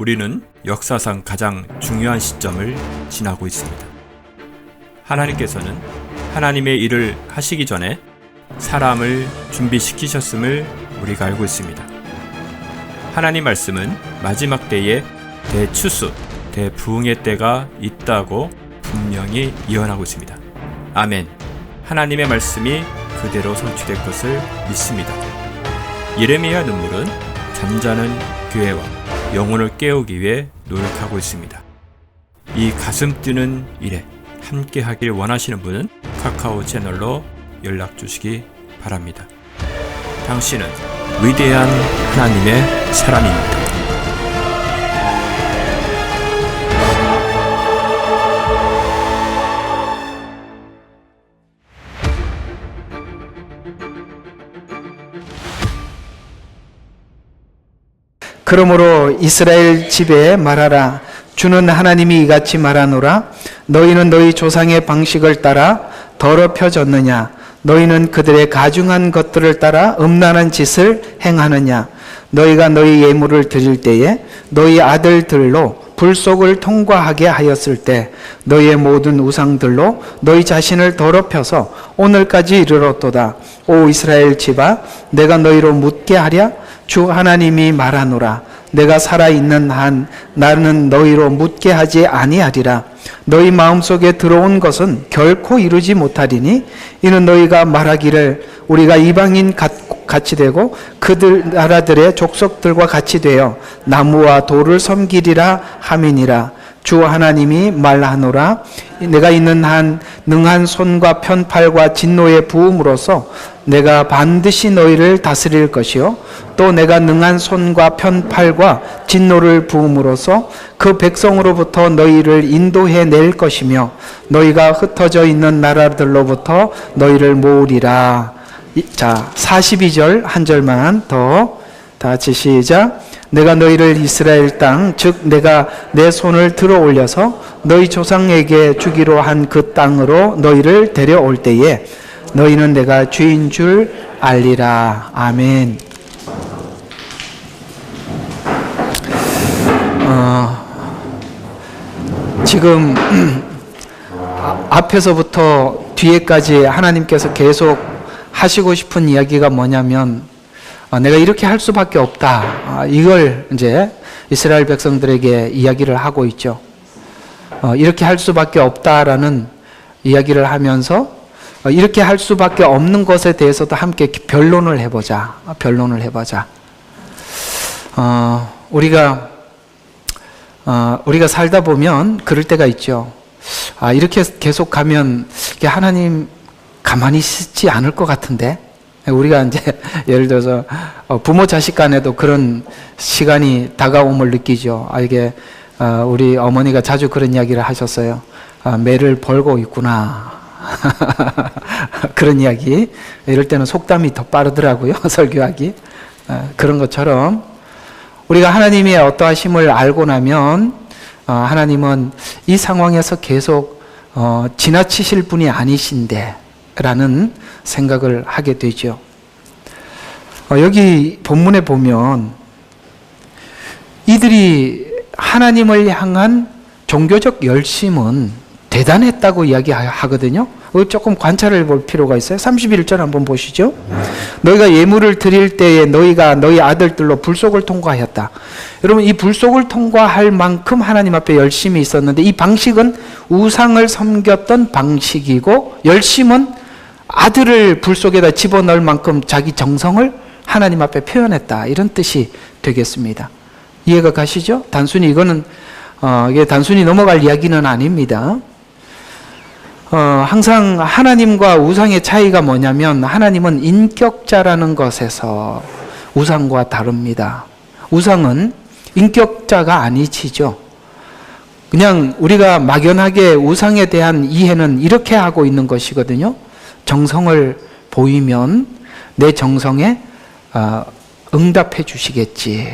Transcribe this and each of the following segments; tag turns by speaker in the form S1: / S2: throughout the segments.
S1: 우리는 역사상 가장 중요한 시점을 지나고 있습니다. 하나님께서는 하나님의 일을 하시기 전에 사람을 준비시키셨음을 우리가 알고 있습니다. 하나님 말씀은 마지막 때에 대추수, 대부흥의 때가 있다고 분명히 예언하고 있습니다. 아멘. 하나님의 말씀이 그대로 성취될 것을 믿습니다. 예레미야 눈물은 잠자는 교회와 영혼을 깨우기 위해 노력하고 있습니다. 이 가슴 뛰는 일에 함께 하길 원하시는 분은 카카오 채널로 연락 주시기 바랍니다. 당신은 위대한 하나님의 사람입니다.
S2: 그러므로 이스라엘 집에 말하라. 주는 하나님이 이같이 말하노라. 너희는 너희 조상의 방식을 따라 더럽혀졌느냐? 너희는 그들의 가증한 것들을 따라 음란한 짓을 행하느냐? 너희가 너희 예물을 드릴 때에 너희 아들들로 불속을 통과하게 하였을 때 너희의 모든 우상들로 너희 자신을 더럽혀서 오늘까지 이르렀도다. 오 이스라엘 집아, 내가 너희로 묻게 하랴? 주 하나님이 말하노라. 내가 살아있는 한 나는 너희로 묻게 하지 아니하리라. 너희 마음속에 들어온 것은 결코 이루지 못하리니 이는 너희가 말하기를 우리가 이방인 같이 되고 그들 나라들의 족속들과 같이 되어 나무와 돌을 섬기리라 함이니라. 주 하나님이 말하노라. 내가 있는 한 능한 손과 편팔과 진노의 부음으로써 내가 반드시 너희를 다스릴 것이요 또 내가 능한 손과 편팔과 진노를 부음으로써 그 백성으로부터 너희를 인도해 낼 것이며 너희가 흩어져 있는 나라들로부터 너희를 모으리라. 자, 42절 한 절만 더 다 같이 시작. 내가 너희를 이스라엘 땅, 즉 내가 내 손을 들어 올려서 너희 조상에게 주기로 한 그 땅으로 너희를 데려올 때에 너희는 내가 주인 줄 알리라. 아멘. 지금 앞에서부터 뒤에까지 하나님께서 계속 하시고 싶은 이야기가 뭐냐면 내가 이렇게 할 수밖에 없다. 이걸 이제 이스라엘 백성들에게 이야기를 하고 있죠. 이렇게 할 수밖에 없다라는 이야기를 하면서 이렇게 할 수밖에 없는 것에 대해서도 함께 변론을 해보자. 우리가 살다 보면 그럴 때가 있죠. 이렇게 계속 가면 하나님 가만히 있지 않을 것 같은데. 우리가 이제 예를 들어서 부모 자식 간에도 그런 시간이 다가옴을 느끼죠. 이게 우리 어머니가 자주 그런 이야기를 하셨어요. 매를 벌고 있구나. 그런 이야기. 이럴 때는 속담이 더 빠르더라고요. 설교하기. 그런 것처럼 우리가 하나님의 어떠하심을 알고 나면 하나님은 이 상황에서 계속 지나치실 분이 아니신데 라는 생각을 하게 되죠. 여기 본문에 보면 이들이 하나님을 향한 종교적 열심은 대단했다고 이야기하거든요. 조금 관찰을 볼 필요가 있어요. 31절 한번 보시죠. 너희가 예물을 드릴 때에 너희가 너희 아들들로 불속을 통과하였다. 여러분, 이 불속을 통과할 만큼 하나님 앞에 열심이 있었는데 이 방식은 우상을 섬겼던 방식이고 열심은 아들을 불속에다 집어넣을 만큼 자기 정성을 하나님 앞에 표현했다. 이런 뜻이 되겠습니다. 이해가 가시죠? 단순히 이거는 이게 단순히 넘어갈 이야기는 아닙니다. 항상 하나님과 우상의 차이가 뭐냐면 하나님은 인격자라는 것에서 우상과 다릅니다. 우상은 인격자가 아니지죠. 그냥 우리가 막연하게 우상에 대한 이해는 이렇게 하고 있는 것이거든요. 정성을 보이면 내 정성에 응답해 주시겠지.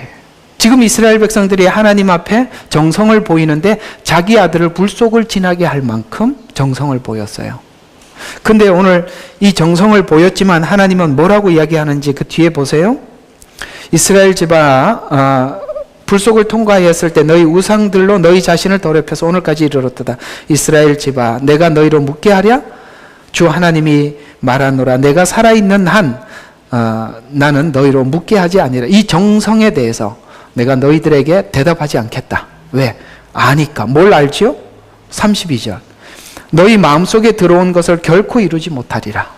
S2: 지금 이스라엘 백성들이 하나님 앞에 정성을 보이는데 자기 아들을 불속을 지나게 할 만큼 정성을 보였어요. 근데 오늘 이 정성을 보였지만 하나님은 뭐라고 이야기하는지 그 뒤에 보세요. 이스라엘 집아 불 속을 통과하였을 때 너희 우상들로 너희 자신을 더럽혀서 오늘까지 이르렀도다. 이스라엘 집아, 내가 너희로 묻게 하랴? 주 하나님이 말하노라. 내가 살아있는 한 나는 너희로 묻게 하지 아니라. 이 정성에 대해서 내가 너희들에게 대답하지 않겠다. 왜? 아니까. 뭘 알지요? 32절. 너희 마음속에 들어온 것을 결코 이루지 못하리라.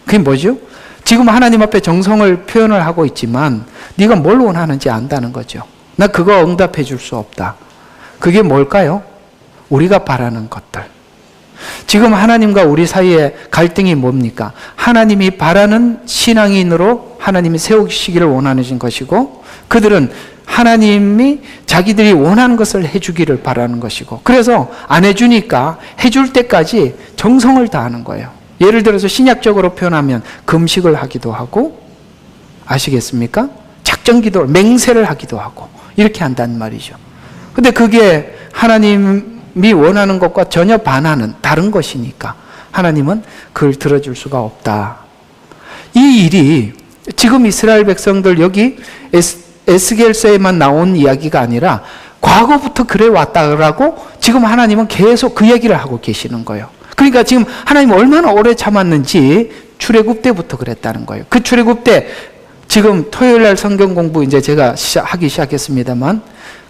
S2: 그게 뭐죠? 지금 하나님 앞에 정성을 표현을 하고 있지만 네가 뭘 원하는지 안다는 거죠. 나 그거 응답해 줄 수 없다. 그게 뭘까요? 우리가 바라는 것들. 지금 하나님과 우리 사이에 갈등이 뭡니까? 하나님이 바라는 신앙인으로 하나님이 세우시기를 원하는 것이고, 그들은 하나님이 자기들이 원하는 것을 해주기를 바라는 것이고, 그래서 안 해주니까 해줄 때까지 정성을 다하는 거예요. 예를 들어서 신약적으로 표현하면 금식을 하기도 하고, 아시겠습니까? 작정기도를, 맹세를 하기도 하고 이렇게 한단 말이죠. 근데 그게 하나님이 원하는 것과 전혀 반하는 다른 것이니까 하나님은 그걸 들어줄 수가 없다. 이 일이 지금 이스라엘 백성들 여기 에스겔서에만 나온 이야기가 아니라 과거부터 그래 왔다라고 지금 하나님은 계속 그 얘기를 하고 계시는 거예요. 그러니까 지금 하나님 얼마나 오래 참았는지 출애굽 때부터 그랬다는 거예요. 그 출애굽 때 지금 토요일 날 성경 공부 이제 제가 하기 시작했습니다만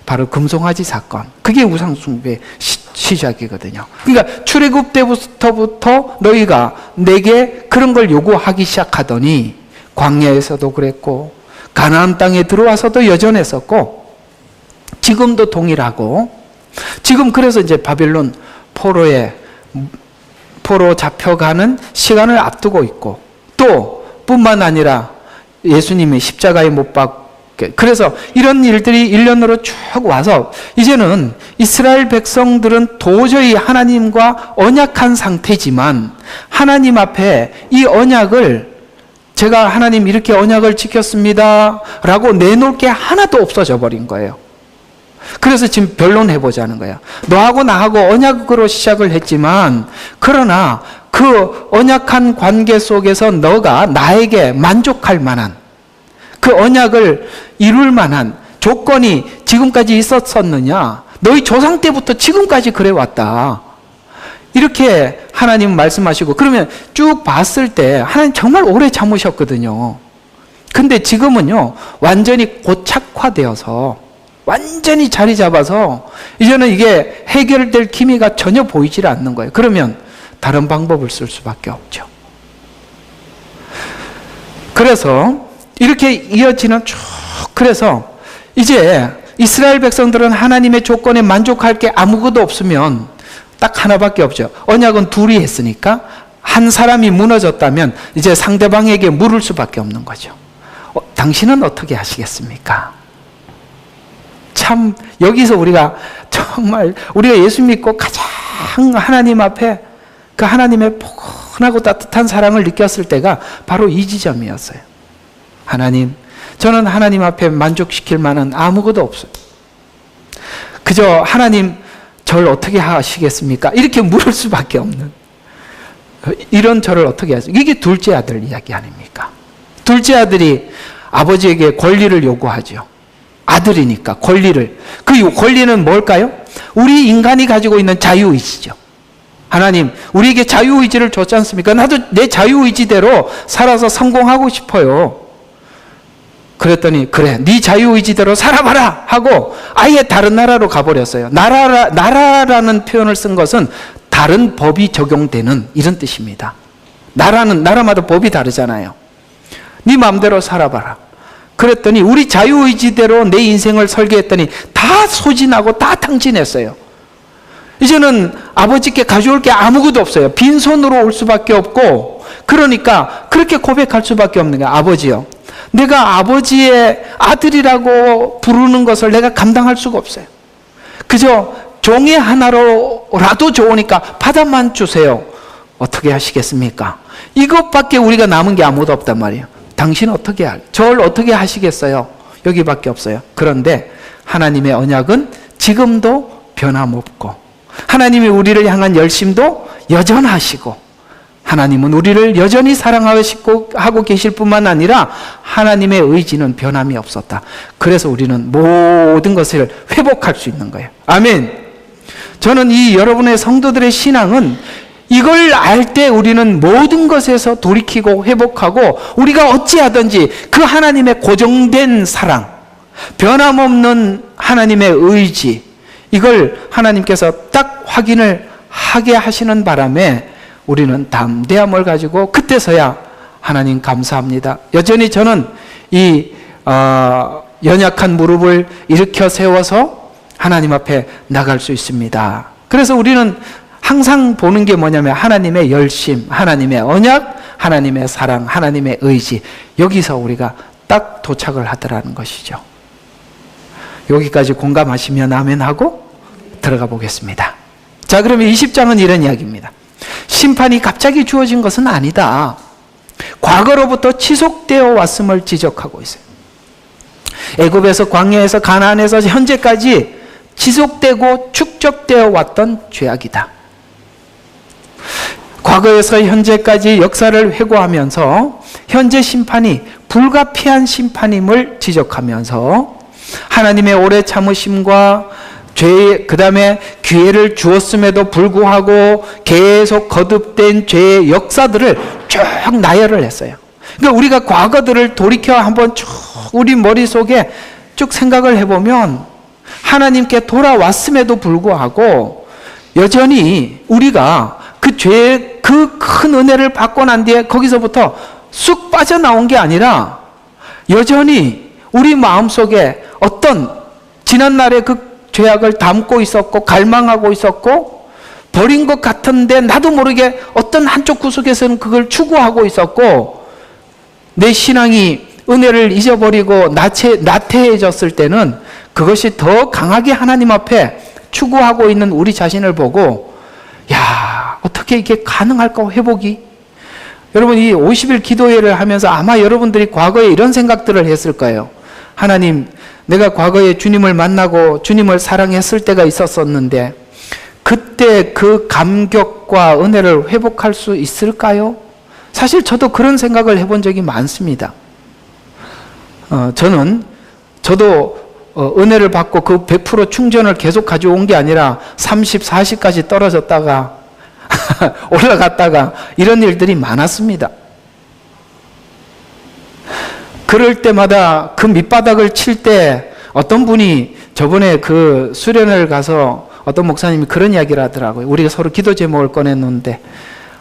S2: 바로 금송아지 사건. 그게 우상숭배의 시작이거든요. 그러니까 출애굽 때부터 너희가 내게 그런 걸 요구하기 시작하더니 광야에서도 그랬고 가나안 땅에 들어와서도 여전했었고 지금도 동일하고 지금 그래서 이제 바빌론 포로 잡혀가는 시간을 앞두고 있고 또 뿐만 아니라 예수님이 십자가에 못 박게 그래서 이런 일들이 일련으로 쭉 와서 이제는 이스라엘 백성들은 도저히 하나님과 언약한 상태지만 하나님 앞에 이 언약을 제가 하나님 이렇게 언약을 지켰습니다 라고 내놓을 게 하나도 없어져 버린 거예요. 그래서 지금 변론해보자는 거예요. 너하고 나하고 언약으로 시작을 했지만 그러나 그 언약한 관계 속에서 너가 나에게 만족할 만한 그 언약을 이룰 만한 조건이 지금까지 있었었느냐? 너희 조상 때부터 지금까지 그래왔다. 이렇게 하나님 말씀하시고 그러면 쭉 봤을 때 하나님 정말 오래 참으셨거든요. 근데 지금은요 완전히 고착화되어서 완전히 자리 잡아서 이제는 이게 해결될 기미가 전혀 보이질 않는 거예요. 그러면 다른 방법을 쓸 수밖에 없죠. 그래서 이렇게 이어지는 쭉 그래서 이제 이스라엘 백성들은 하나님의 조건에 만족할 게 아무것도 없으면 딱 하나밖에 없죠. 언약은 둘이 했으니까 한 사람이 무너졌다면 이제 상대방에게 물을 수밖에 없는 거죠. 당신은 어떻게 하시겠습니까? 참 여기서 우리가 정말 우리가 예수 믿고 가장 하나님 앞에 그 하나님의 포근하고 따뜻한 사랑을 느꼈을 때가 바로 이 지점이었어요. 하나님, 저는 하나님 앞에 만족시킬 만한 아무것도 없어요. 그저 하나님 저를 어떻게 하시겠습니까? 이렇게 물을 수밖에 없는 이런 저를 어떻게 하세요? 이게 둘째 아들 이야기 아닙니까? 둘째 아들이 아버지에게 권리를 요구하죠. 아들이니까 권리를. 그 권리는 뭘까요? 우리 인간이 가지고 있는 자유의지죠. 하나님, 우리에게 자유의지를 줬지 않습니까? 나도 내 자유의지대로 살아서 성공하고 싶어요. 그랬더니 그래, 네 자유의지대로 살아봐라 하고 아예 다른 나라로 가버렸어요. 나라라는 표현을 쓴 것은 다른 법이 적용되는 이런 뜻입니다. 나라마다 법이 다르잖아요. 네 마음대로 살아봐라. 그랬더니 우리 자유의지대로 내 인생을 설계했더니 다 소진하고 다 탕진했어요. 이제는 아버지께 가져올 게 아무것도 없어요. 빈손으로 올 수밖에 없고 그러니까 그렇게 고백할 수밖에 없는 거예요. 아버지요, 내가 아버지의 아들이라고 부르는 것을 내가 감당할 수가 없어요. 그저 종의 하나로라도 좋으니까 받아만 주세요. 어떻게 하시겠습니까? 이것밖에 우리가 남은 게 아무도 없단 말이에요. 당신 어떻게 저를 어떻게 하시겠어요? 여기밖에 없어요. 그런데 하나님의 언약은 지금도 변함없고 하나님이 우리를 향한 열심도 여전하시고 하나님은 우리를 여전히 사랑하시고 하고 계실 뿐만 아니라 하나님의 의지는 변함이 없었다. 그래서 우리는 모든 것을 회복할 수 있는 거예요. 아멘. 저는 이 여러분의 성도들의 신앙은 이걸 알 때 우리는 모든 것에서 돌이키고 회복하고 우리가 어찌하든지 그 하나님의 고정된 사랑, 변함없는 하나님의 의지, 이걸 하나님께서 딱 확인을 하게 하시는 바람에 우리는 담대함을 가지고 그때서야 하나님 감사합니다. 여전히 저는 이 연약한 무릎을 일으켜 세워서 하나님 앞에 나갈 수 있습니다. 그래서 우리는 항상 보는 게 뭐냐면 하나님의 열심, 하나님의 언약, 하나님의 사랑, 하나님의 의지, 여기서 우리가 딱 도착을 하더라는 것이죠. 여기까지 공감하시면 아멘하고 들어가 보겠습니다. 자, 그러면 20장은 이런 이야기입니다. 심판이 갑자기 주어진 것은 아니다. 과거로부터 지속되어 왔음을 지적하고 있어요. 애굽에서, 광야에서, 가나안에서 현재까지 지속되고 축적되어 왔던 죄악이다. 과거에서 현재까지 역사를 회고하면서 현재 심판이 불가피한 심판임을 지적하면서 하나님의 오래 참으심과 죄, 그 다음에 기회를 주었음에도 불구하고 계속 거듭된 죄의 역사들을 쭉 나열을 했어요. 그러니까 우리가 과거들을 돌이켜 한번 쭉 우리 머릿속에 쭉 생각을 해보면 하나님께 돌아왔음에도 불구하고 여전히 우리가 그 죄의 그 큰 은혜를 받고 난 뒤에 거기서부터 쑥 빠져나온 게 아니라 여전히 우리 마음속에 어떤 지난날의 그 죄악을 담고 있었고 갈망하고 있었고 버린 것 같은데 나도 모르게 어떤 한쪽 구석에서는 그걸 추구하고 있었고 내 신앙이 은혜를 잊어버리고 나태해졌을 때는 그것이 더 강하게 하나님 앞에 추구하고 있는 우리 자신을 보고 야, 어떻게 이게 가능할까 회복이? 여러분 이 50일 기도회를 하면서 아마 여러분들이 과거에 이런 생각들을 했을 거예요. 하나님, 내가 과거에 주님을 만나고 주님을 사랑했을 때가 있었었는데 그때 그 감격과 은혜를 회복할 수 있을까요? 사실 저도 그런 생각을 해본 적이 많습니다. 저도 은혜를 받고 그 100% 충전을 계속 가져온 게 아니라 30, 40까지 떨어졌다가 올라갔다가 이런 일들이 많았습니다. 그럴 때마다 그 밑바닥을 칠 때 어떤 분이 저번에 그 수련회를 가서 어떤 목사님이 그런 이야기를 하더라고요. 우리가 서로 기도 제목을 꺼냈는데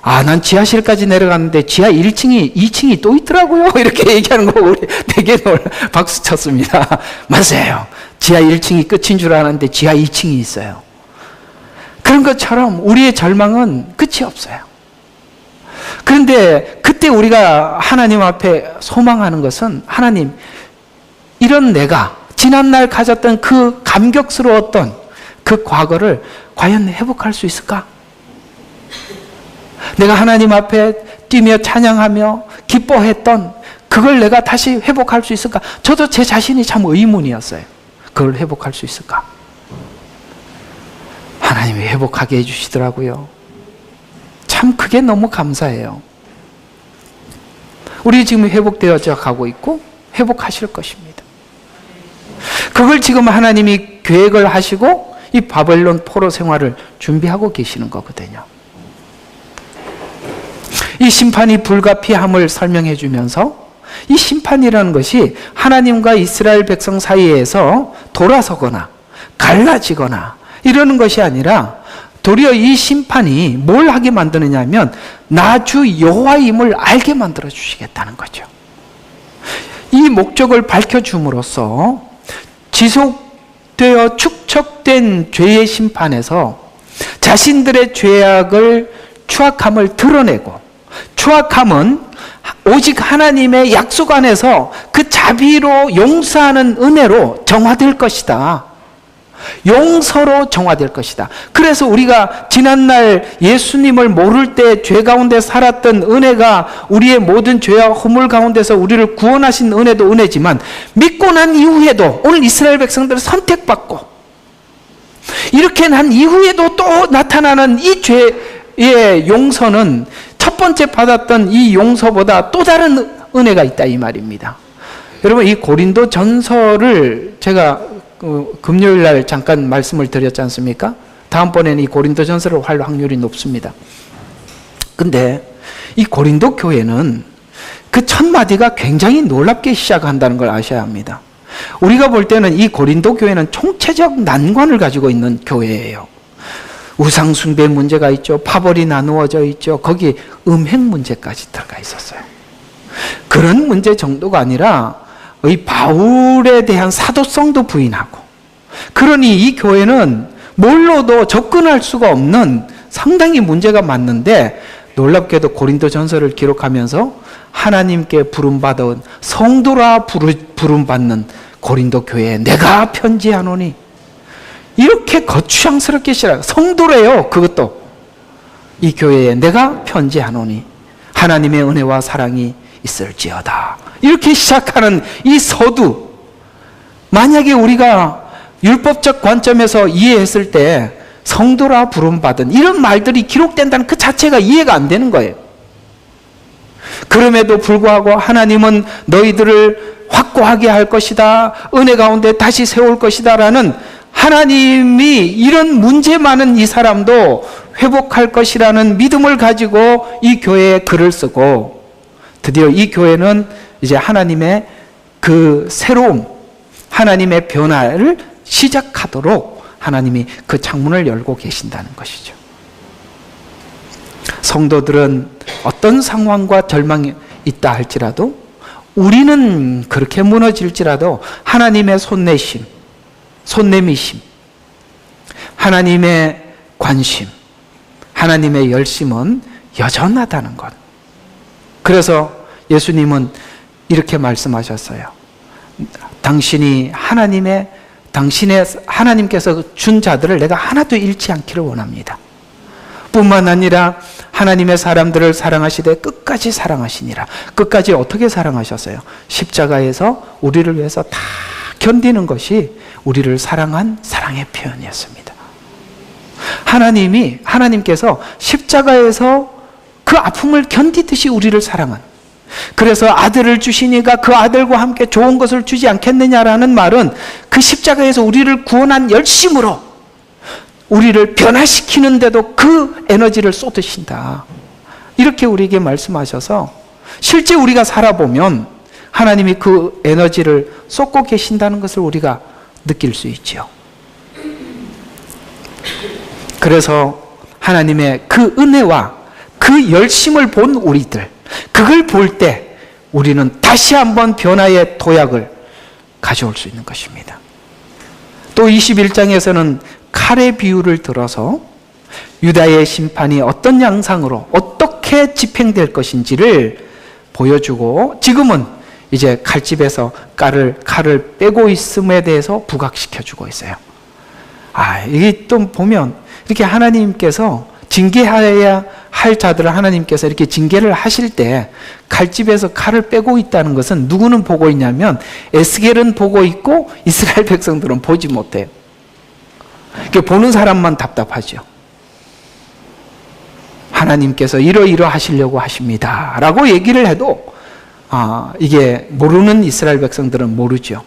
S2: 난 지하실까지 내려갔는데 지하 1층이 2층이 또 있더라고요. 이렇게 얘기하는 거 우리 되게 박수 쳤습니다. 맞아요. 지하 1층이 끝인 줄 알았는데 지하 2층이 있어요. 그런 것처럼 우리의 절망은 끝이 없어요. 그런데 그때 우리가 하나님 앞에 소망하는 것은 하나님, 이런 내가 지난날 가졌던 그 감격스러웠던 그 과거를 과연 회복할 수 있을까? 내가 하나님 앞에 뛰며 찬양하며 기뻐했던 그걸 내가 다시 회복할 수 있을까? 저도 제 자신이 참 의문이었어요. 그걸 회복할 수 있을까? 하나님이 회복하게 해주시더라고요. 참 그게 너무 감사해요. 우리 지금 회복되어져 가고 있고 회복하실 것입니다. 그걸 지금 하나님이 계획을 하시고 이 바벨론 포로 생활을 준비하고 계시는 거거든요. 이 심판이 불가피함을 설명해 주면서 이 심판이라는 것이 하나님과 이스라엘 백성 사이에서 돌아서거나 갈라지거나 이러는 것이 아니라 도리어 이 심판이 뭘 하게 만드느냐 하면 나 주 여호와임을 알게 만들어 주시겠다는 거죠. 이 목적을 밝혀줌으로써 지속되어 축적된 죄의 심판에서 자신들의 죄악을 추악함을 드러내고 추악함은 오직 하나님의 약속 안에서 그 자비로 용서하는 은혜로 정화될 것이다. 용서로 정화될 것이다. 그래서 우리가 지난날 예수님을 모를 때 죄 가운데 살았던 은혜가 우리의 모든 죄와 허물 가운데서 우리를 구원하신 은혜도 은혜지만 믿고 난 이후에도 오늘 이스라엘 백성들은 선택받고 이렇게 난 이후에도 또 나타나는 이 죄의 용서는 첫 번째 받았던 이 용서보다 또 다른 은혜가 있다 이 말입니다. 여러분, 이 고린도 전서를 제가 금요일 날 잠깐 말씀을 드렸지 않습니까? 다음번에는 이 고린도 전서를 할 확률이 높습니다. 근데 이 고린도 교회는 그 첫 마디가 굉장히 놀랍게 시작한다는 걸 아셔야 합니다. 우리가 볼 때는 이 고린도 교회는 총체적 난관을 가지고 있는 교회예요. 우상숭배 문제가 있죠. 파벌이 나누어져 있죠. 거기 음행 문제까지 들어가 있었어요. 그런 문제 정도가 아니라 이 바울에 대한 사도성도 부인하고, 그러니 이 교회는 뭘로도 접근할 수가 없는 상당히 문제가 많는데, 놀랍게도 고린도 전서를 기록하면서 하나님께 부름받은 성도라 부름받는 고린도 교회에 내가 편지하노니, 이렇게 거추장스럽게 시작, 성도래요. 그것도 이 교회에 내가 편지하노니 하나님의 은혜와 사랑이 있을지어다, 이렇게 시작하는 이 서두, 만약에 우리가 율법적 관점에서 이해했을 때 성도라 부름받은 이런 말들이 기록된다는 그 자체가 이해가 안 되는 거예요. 그럼에도 불구하고 하나님은 너희들을 확고하게 할 것이다, 은혜 가운데 다시 세울 것이다 라는, 하나님이 이런 문제 많은 이 사람도 회복할 것이라는 믿음을 가지고 이 교회에 글을 쓰고, 드디어 이 교회는 이제 하나님의 그 새로움, 하나님의 변화를 시작하도록 하나님이 그 창문을 열고 계신다는 것이죠. 성도들은 어떤 상황과 절망이 있다 할지라도, 우리는 그렇게 무너질지라도 하나님의 손내심, 손내미심, 하나님의 관심, 하나님의 열심은 여전하다는 것. 그래서 예수님은 이렇게 말씀하셨어요. 하나님께서 준 자들을 내가 하나도 잃지 않기를 원합니다. 뿐만 아니라 하나님의 사람들을 사랑하시되 끝까지 사랑하시니라. 끝까지 어떻게 사랑하셨어요? 십자가에서 우리를 위해서 다 견디는 것이 우리를 사랑한 사랑의 표현이었습니다. 하나님께서 십자가에서 그 아픔을 견디듯이 우리를 사랑한, 그래서 아들을 주시니까 그 아들과 함께 좋은 것을 주지 않겠느냐라는 말은 그 십자가에서 우리를 구원한 열심으로 우리를 변화시키는데도 그 에너지를 쏟으신다, 이렇게 우리에게 말씀하셔서, 실제 우리가 살아보면 하나님이 그 에너지를 쏟고 계신다는 것을 우리가 느낄 수 있죠. 그래서 하나님의 그 은혜와 그 열심을 본 우리들, 그걸 볼 때 우리는 다시 한번 변화의 도약을 가져올 수 있는 것입니다. 또 21장에서는 칼의 비유를 들어서 유다의 심판이 어떤 양상으로 어떻게 집행될 것인지를 보여주고, 지금은 이제 칼집에서 칼을 빼고 있음에 대해서 부각시켜주고 있어요. 이게 또 보면 이렇게 하나님께서 징계해야 할 자들을 하나님께서 이렇게 징계를 하실 때 칼집에서 칼을 빼고 있다는 것은 누구는 보고 있냐면 에스겔은 보고 있고 이스라엘 백성들은 보지 못해요. 보는 사람만 답답하죠. 하나님께서 이러하시려고 하십니다 라고 얘기를 해도 이게 모르는 이스라엘 백성들은 모르죠.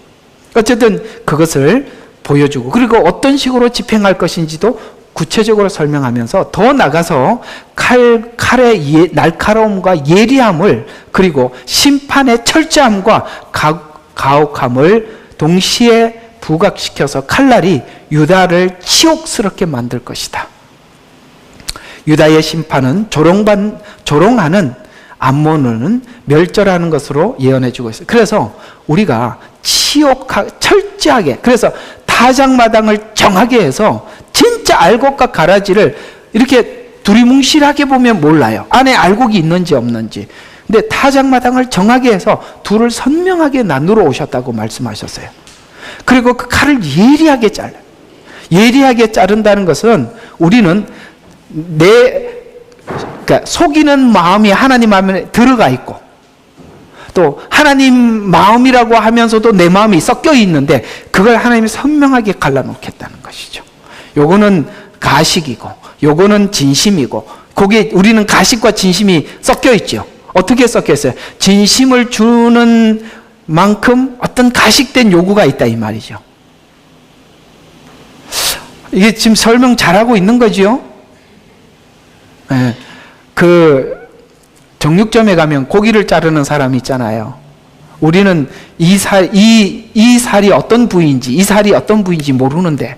S2: 어쨌든 그것을 보여주고, 그리고 어떤 식으로 집행할 것인지도 구체적으로 설명하면서, 더 나가서 칼의 날카로움과 예리함을, 그리고 심판의 철저함과 가혹함을 동시에 부각시켜서 칼날이 유다를 치욕스럽게 만들 것이다. 유다의 심판은 조롱하는 암몬은 멸절하는 것으로 예언해주고 있어요. 그래서 우리가 철저하게, 그래서 타작마당을 정하게 해서 진짜 알곡과 가라지를 이렇게 두리뭉실하게 보면 몰라요. 안에 알곡이 있는지 없는지. 근데 타작마당을 정하게 해서 둘을 선명하게 나누러 오셨다고 말씀하셨어요. 그리고 그 칼을 예리하게 잘라요. 예리하게 자른다는 것은 우리는 그러니까 속이는 마음이 하나님 마음에 들어가 있고, 또 하나님 마음이라고 하면서도 내 마음이 섞여 있는데 그걸 하나님이 선명하게 갈라놓겠다는 것이죠. 요거는 가식이고, 요거는 진심이고, 거기에 우리는 가식과 진심이 섞여 있죠. 어떻게 섞여 있어요? 진심을 주는 만큼 어떤 가식된 요구가 있다 이 말이죠. 이게 지금 설명 잘하고 있는 거죠. 네. 그 정육점에 가면 고기를 자르는 사람이 있잖아요. 우리는 이 살이 어떤 부위인지, 이 살이 어떤 부위인지 모르는데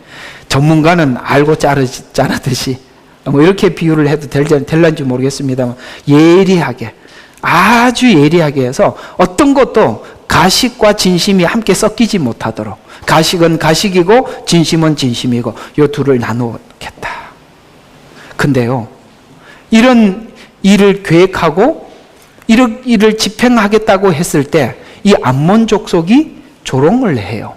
S2: 전문가는 알고 자르듯이 뭐 이렇게 비유를 해도 될런지 모르겠습니다만 예리하게, 아주 예리하게 해서 어떤 것도 가식과 진심이 함께 섞이지 못하도록, 가식은 가식이고 진심은 진심이고 이 둘을 나누겠다. 근데요, 이런 일을 계획하고 이런 일을 집행하겠다고 했을 때 이 암몬 족속이 조롱을 해요.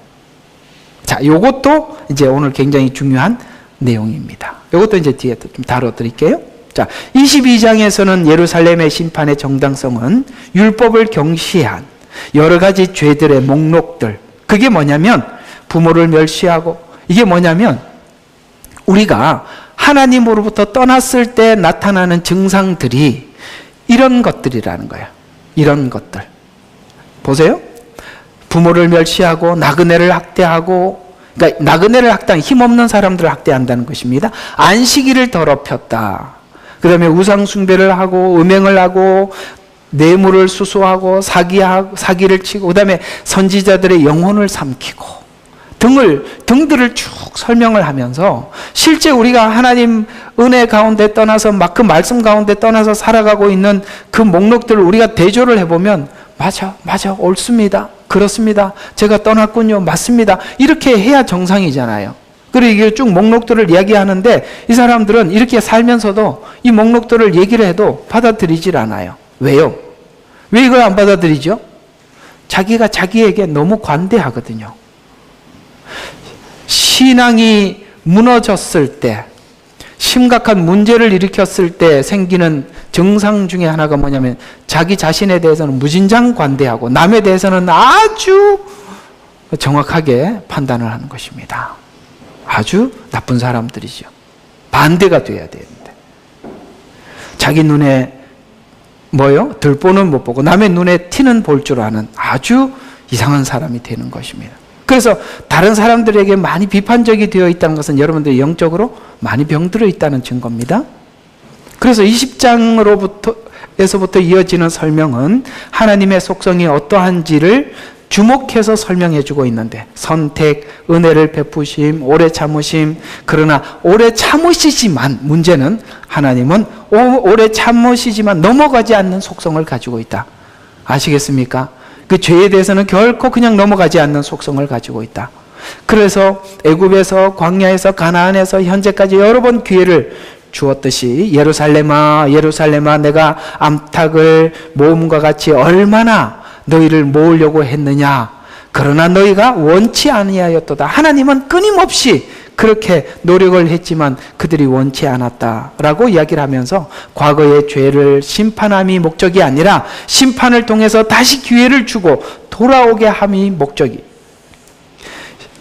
S2: 자, 요것도 이제 오늘 굉장히 중요한 내용입니다. 요것도 이제 뒤에 좀 다뤄드릴게요. 자, 22장에서는 예루살렘의 심판의 정당성은 율법을 경시한 여러 가지 죄들의 목록들, 그게 뭐냐면 부모를 멸시하고, 이게 뭐냐면 우리가 하나님으로부터 떠났을 때 나타나는 증상들이 이런 것들이라는 거예요. 이런 것들 보세요. 부모를 멸시하고 나그네를 학대하고, 그러니까 나그네를 학대한 힘없는 사람들을 학대한다는 것입니다. 안식일을 더럽혔다. 그 다음에 우상 숭배를 하고 음행을 하고 뇌물을 수수하고 사기를 치고, 그 다음에 선지자들의 영혼을 삼키고 등들을 쭉 설명을 하면서 실제 우리가 하나님 은혜 가운데 떠나서 막 그 말씀 가운데 떠나서 살아가고 있는 그 목록들을 우리가 대조를 해보면 맞아 옳습니다, 그렇습니다, 제가 떠났군요, 맞습니다, 이렇게 해야 정상이잖아요. 그리고 이게 쭉 목록들을 이야기하는데 이 사람들은 이렇게 살면서도 이 목록들을 얘기를 해도 받아들이질 않아요. 왜요? 왜 이걸 안 받아들이죠? 자기가 자기에게 너무 관대하거든요. 신앙이 무너졌을 때, 심각한 문제를 일으켰을 때 생기는 증상 중에 하나가 뭐냐면 자기 자신에 대해서는 무진장 관대하고 남에 대해서는 아주 정확하게 판단을 하는 것입니다. 아주 나쁜 사람들이죠. 반대가 돼야 되는데 자기 눈에 들보는 못 보고 남의 눈에 티는 볼 줄 아는 아주 이상한 사람이 되는 것입니다. 그래서 다른 사람들에게 많이 비판적이 되어 있다는 것은 여러분들이 영적으로 많이 병들어 있다는 증거입니다. 그래서 20장에서부터 이어지는 설명은 하나님의 속성이 어떠한지를 주목해서 설명해 주고 있는데, 선택, 은혜를 베푸심, 오래 참으심, 그러나 오래 참으시지만 문제는 하나님은 오래 참으시지만 넘어가지 않는 속성을 가지고 있다. 아시겠습니까? 그 죄에 대해서는 결코 그냥 넘어가지 않는 속성을 가지고 있다. 그래서 애굽에서, 광야에서, 가나안에서 현재까지 여러 번 기회를 주었듯이 예루살렘아 예루살렘아 내가 암탉을 모음과 같이 얼마나 너희를 모으려고 했느냐, 그러나 너희가 원치 아니하였도다. 하나님은 끊임없이 그렇게 노력을 했지만 그들이 원치 않았다라고 이야기를 하면서 과거의 죄를 심판함이 목적이 아니라 심판을 통해서 다시 기회를 주고 돌아오게 함이 목적이.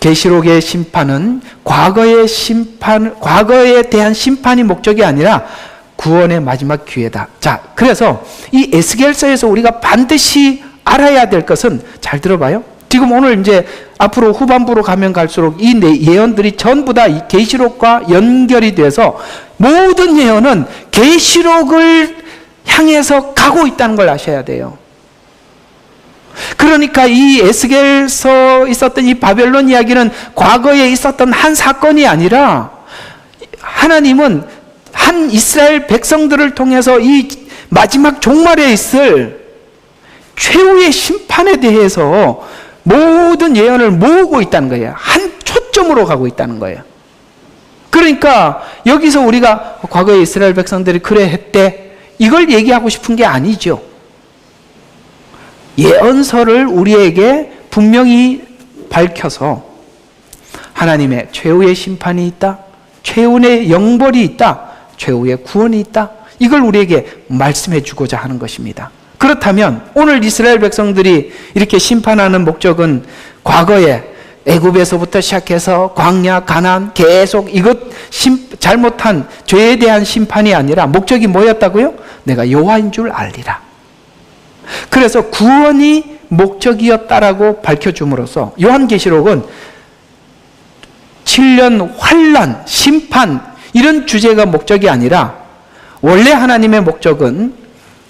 S2: 계시록의 심판은 과거에 대한 심판이 목적이 아니라 구원의 마지막 기회다. 자, 그래서 이 에스겔서에서 우리가 반드시 알아야 될 것은, 잘 들어봐요. 지금 오늘 이제 앞으로 후반부로 가면 갈수록 이 예언들이 전부 다 이 계시록과 연결이 돼서 모든 예언은 계시록을 향해서 가고 있다는 걸 아셔야 돼요. 그러니까 이 에스겔서 있었던 이 바벨론 이야기는 과거에 있었던 한 사건이 아니라 하나님은 한 이스라엘 백성들을 통해서 이 마지막 종말에 있을 최후의 심판에 대해서 모든 예언을 모으고 있다는 거예요. 한 초점으로 가고 있다는 거예요. 그러니까 여기서 우리가 과거에 이스라엘 백성들이 그래 했대, 이걸 얘기하고 싶은 게 아니죠. 예언서를 우리에게 분명히 밝혀서 하나님의 최후의 심판이 있다, 최후의 영벌이 있다, 최후의 구원이 있다, 이걸 우리에게 말씀해 주고자 하는 것입니다. 그렇다면 오늘 이스라엘 백성들이 이렇게 심판하는 목적은 과거에 애굽에서부터 시작해서 광야, 가나안 계속 이것 잘못한 죄에 대한 심판이 아니라 목적이 뭐였다고요? 내가 여호와인 줄 알리라. 그래서 구원이 목적이었다라고 밝혀줌으로써 요한계시록은 7년 환난, 심판 이런 주제가 목적이 아니라 원래 하나님의 목적은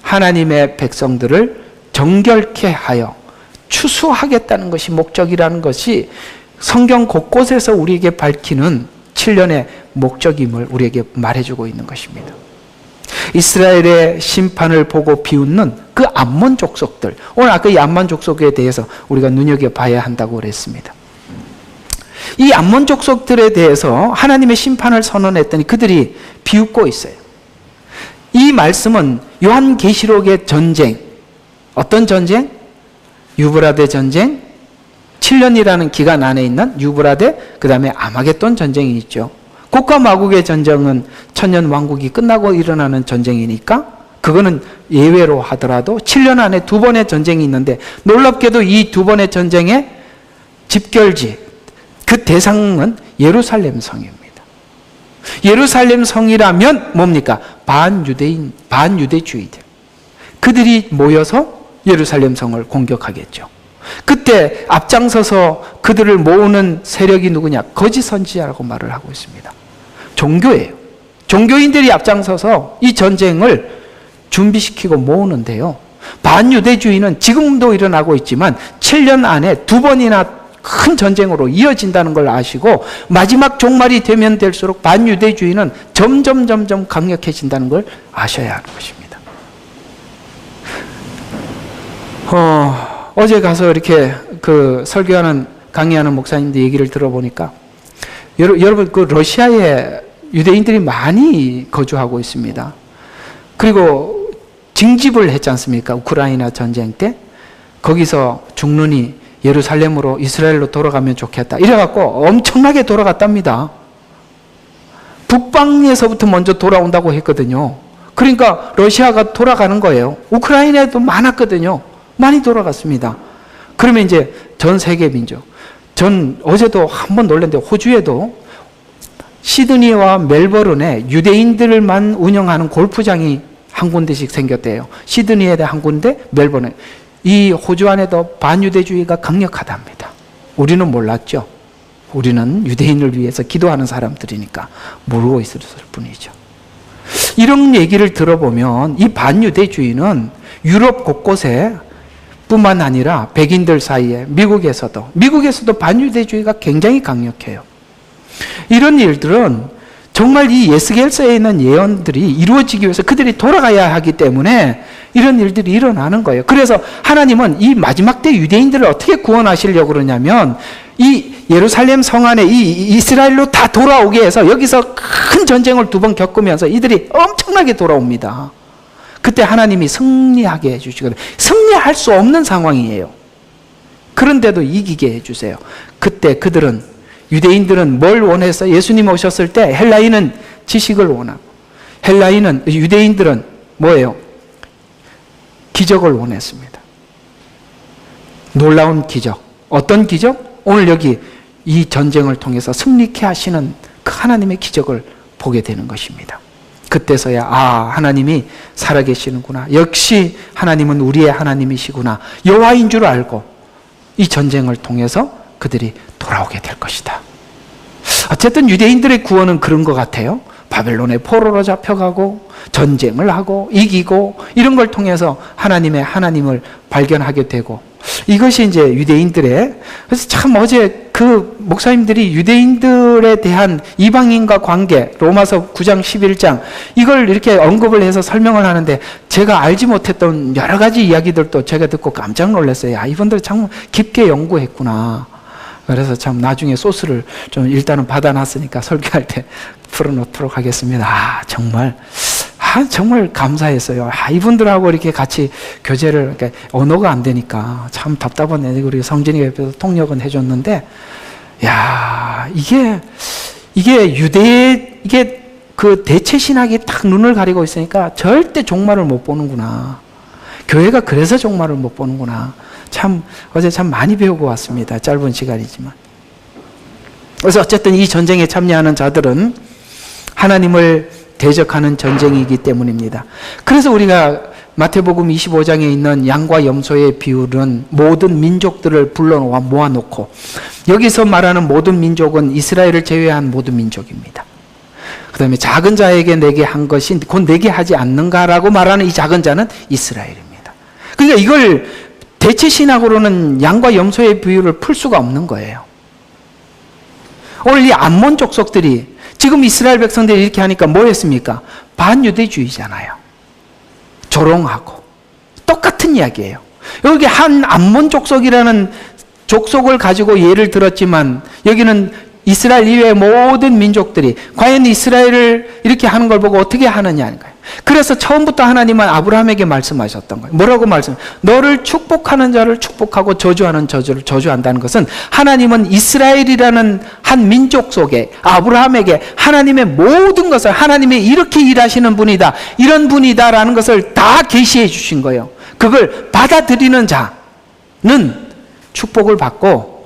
S2: 하나님의 백성들을 정결케 하여 추수하겠다는 것이 목적이라는 것이 성경 곳곳에서 우리에게 밝히는 7년의 목적임을 우리에게 말해주고 있는 것입니다. 이스라엘의 심판을 보고 비웃는 그 암몬 족속들, 오늘 아까 이 암몬 족속에 대해서 우리가 눈여겨봐야 한다고 그랬습니다. 이 암몬 족속들에 대해서 하나님의 심판을 선언했더니 그들이 비웃고 있어요. 이 말씀은 요한계시록의 전쟁, 어떤 전쟁? 유브라데 전쟁, 7년이라는 기간 안에 있는 유브라데, 그 다음에 아마겟돈 전쟁이 있죠. 곡과 마곡의 전쟁은 천년 왕국이 끝나고 일어나는 전쟁이니까 그거는 예외로 하더라도 7년 안에 두 번의 전쟁이 있는데 놀랍게도 이 두 번의 전쟁의 집결지, 그 대상은 예루살렘 성입니다. 예루살렘 성이라면 뭡니까? 반유대인, 반유대주의들. 그들이 모여서 예루살렘 성을 공격하겠죠. 그때 앞장서서 그들을 모으는 세력이 누구냐? 거짓 선지자라고 말을 하고 있습니다. 종교예요. 종교인들이 앞장서서 이 전쟁을 준비시키고 모으는데요. 반유대주의는 지금도 일어나고 있지만 7년 안에 두 번이나 큰 전쟁으로 이어진다는 걸 아시고 마지막 종말이 되면 될수록 반유대주의는 점점 강력해진다는 걸 아셔야 하는 것입니다. 어제 가서 이렇게 그 설교하는 강의하는 목사님들 얘기를 들어보니까 여러분 그 러시아에 유대인들이 많이 거주하고 있습니다. 그리고 징집을 했지 않습니까? 우크라이나 전쟁 때 거기서 죽느니 예루살렘으로 이스라엘로 돌아가면 좋겠다. 이래갖고 엄청나게 돌아갔답니다. 북방에서부터 먼저 돌아온다고 했거든요. 그러니까 러시아가 돌아가는 거예요. 우크라이나에도 많았거든요. 많이 돌아갔습니다. 그러면 이제 전 세계 민족. 전 어제도 한번 놀랐는데 호주에도 시드니와 멜버른에 유대인들만 운영하는 골프장이 한 군데씩 생겼대요. 시드니에 한 군데, 멜버른에. 이 호주 안에도 반유대주의가 강력하답니다. 우리는 몰랐죠. 우리는 유대인을 위해서 기도하는 사람들이니까 모르고 있을 뿐이죠. 이런 얘기를 들어보면 이 반유대주의는 유럽 곳곳에 뿐만 아니라 백인들 사이에 미국에서도 반유대주의가 굉장히 강력해요. 이런 일들은 정말 이 예스겔서에 있는 예언들이 이루어지기 위해서 그들이 돌아가야 하기 때문에 이런 일들이 일어나는 거예요. 그래서 하나님은 이 마지막 때 유대인들을 어떻게 구원하시려고 그러냐면 이 예루살렘 성 안에 이 이스라엘로 다 돌아오게 해서 여기서 큰 전쟁을 두 번 겪으면서 이들이 엄청나게 돌아옵니다. 그때 하나님이 승리하게 해주시거든요. 승리할 수 없는 상황이에요. 그런데도 이기게 해주세요. 그때 유대인들은 뭘 원해서 예수님 오셨을 때 헬라인은 지식을 원하고 유대인들은 뭐예요? 기적을 원했습니다. 놀라운 기적. 어떤 기적? 오늘 여기 이 전쟁을 통해서 승리케 하시는 그 하나님의 기적을 보게 되는 것입니다. 그때서야 하나님이 살아계시는구나. 역시 하나님은 우리의 하나님이시구나. 여호와인 줄 알고 이 전쟁을 통해서 그들이 돌아오게 될 것이다. 어쨌든 유대인들의 구원은 그런 것 같아요. 바벨론의 포로로 잡혀가고 전쟁을 하고 이기고 이런 걸 통해서 하나님을 발견하게 되고 이것이 이제 유대인들의 그래서 참 어제 그 목사님들이 유대인들에 대한 이방인과 관계 로마서 9장 11장 이걸 이렇게 언급을 해서 설명을 하는데 제가 알지 못했던 여러 가지 이야기들도 제가 듣고 깜짝 놀랐어요. 이분들 참 깊게 연구했구나. 그래서 참 나중에 소스를 좀 일단은 받아놨으니까 설교할 때 풀어놓도록 하겠습니다. 정말 감사했어요. 이분들하고 이렇게 같이 교제를, 그러니까 언어가 안 되니까 참 답답한 애들, 우리 성진이가 옆에서 통역은 해줬는데, 이게 그 대체 신학이 딱 눈을 가리고 있으니까 절대 종말을 못 보는구나. 교회가 그래서 종말을 못 보는구나. 어제 참 많이 배우고 왔습니다. 짧은 시간이지만. 그래서 어쨌든 이 전쟁에 참여하는 자들은 하나님을 대적하는 전쟁이기 때문입니다. 그래서 우리가 마태복음 25장에 있는 양과 염소의 비율은 모든 민족들을 불러 모아놓고 여기서 말하는 모든 민족은 이스라엘을 제외한 모든 민족입니다. 그 다음에 작은 자에게 내게 한 것이 곧 내게 하지 않는가라고 말하는 이 작은 자는 이스라엘입니다. 그러니까 이걸 대체 신학으로는 양과 염소의 비율을 풀 수가 없는 거예요. 오늘 이 암몬 족속들이 지금 이스라엘 백성들이 이렇게 하니까 뭐 했습니까? 반유대주의잖아요. 조롱하고 똑같은 이야기예요. 여기 한 암몬 족속이라는 족속을 가지고 예를 들었지만 여기는 이스라엘 이외의 모든 민족들이 과연 이스라엘을 이렇게 하는 걸 보고 어떻게 하느냐는 거예요. 그래서 처음부터 하나님은 아브라함에게 말씀하셨던 거예요. 뭐라고 너를 축복하는 자를 축복하고 저주하는 저주를 저주한다는 것은 하나님은 이스라엘이라는 한 민족 속에 아브라함에게 하나님의 모든 것을 하나님이 이렇게 일하시는 분이다, 이런 분이다라는 것을 다 계시해 주신 거예요. 그걸 받아들이는 자는 축복을 받고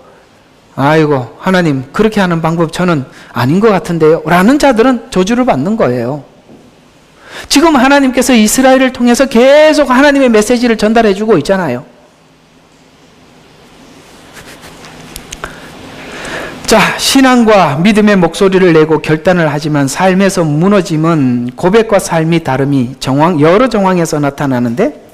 S2: 아이고 하나님 그렇게 하는 방법 저는 아닌 것 같은데요 라는 자들은 저주를 받는 거예요. 지금 하나님께서 이스라엘을 통해서 계속 하나님의 메시지를 전달해 주고 있잖아요. 자, 신앙과 믿음의 목소리를 내고 결단을 하지만 삶에서 무너짐은 고백과 삶이 다름이 여러 정황에서 나타나는데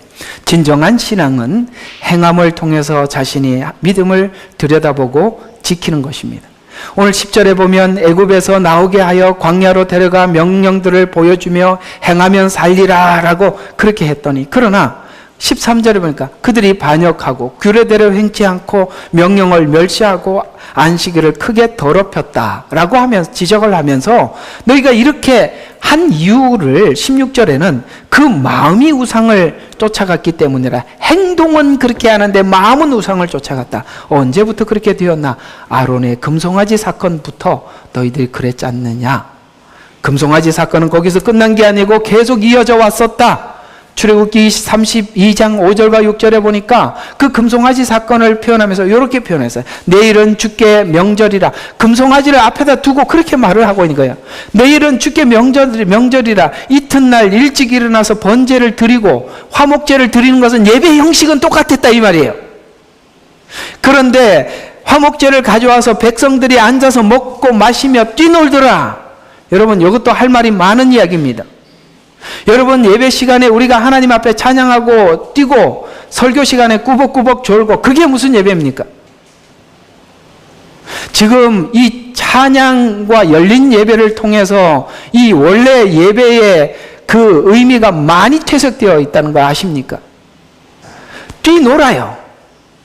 S2: 진정한 신앙은 행함을 통해서 자신이 믿음을 들여다보고 지키는 것입니다. 오늘 10절에 보면 애굽에서 나오게 하여 광야로 데려가 명령들을 보여주며 행하면 살리라 라고 그렇게 했더니 그러나 13절에 보니까 그들이 반역하고 규례대로 행치 않고 명령을 멸시하고 안식일을 크게 더럽혔다라고 하면서 지적을 하면서 너희가 이렇게 한 이유를 16절에는 그 마음이 우상을 쫓아갔기 때문이라 행동은 그렇게 하는데 마음은 우상을 쫓아갔다. 언제부터 그렇게 되었나? 아론의 금송아지 사건부터 너희들이 그랬지 않느냐? 금송아지 사건은 거기서 끝난 게 아니고 계속 이어져 왔었다. 출애굽기 32장 5절과 6절에 보니까 그 금송아지 사건을 표현하면서 이렇게 표현했어요. 내일은 주께 명절이라. 금송아지를 앞에다 두고 그렇게 말을 하고 있는 거예요. 내일은 주께 명절이라. 이튿날 일찍 일어나서 번제를 드리고 화목제를 드리는 것은 예배 형식은 똑같았다 이 말이에요. 그런데 화목제를 가져와서 백성들이 앉아서 먹고 마시며 뛰놀더라. 여러분 이것도 할 말이 많은 이야기입니다. 여러분 예배 시간에 우리가 하나님 앞에 찬양하고 뛰고 설교 시간에 꾸벅꾸벅 졸고 그게 무슨 예배입니까? 지금 이 찬양과 열린 예배를 통해서 이 원래 예배의 그 의미가 많이 퇴색되어 있다는 거 아십니까? 뛰놀아요.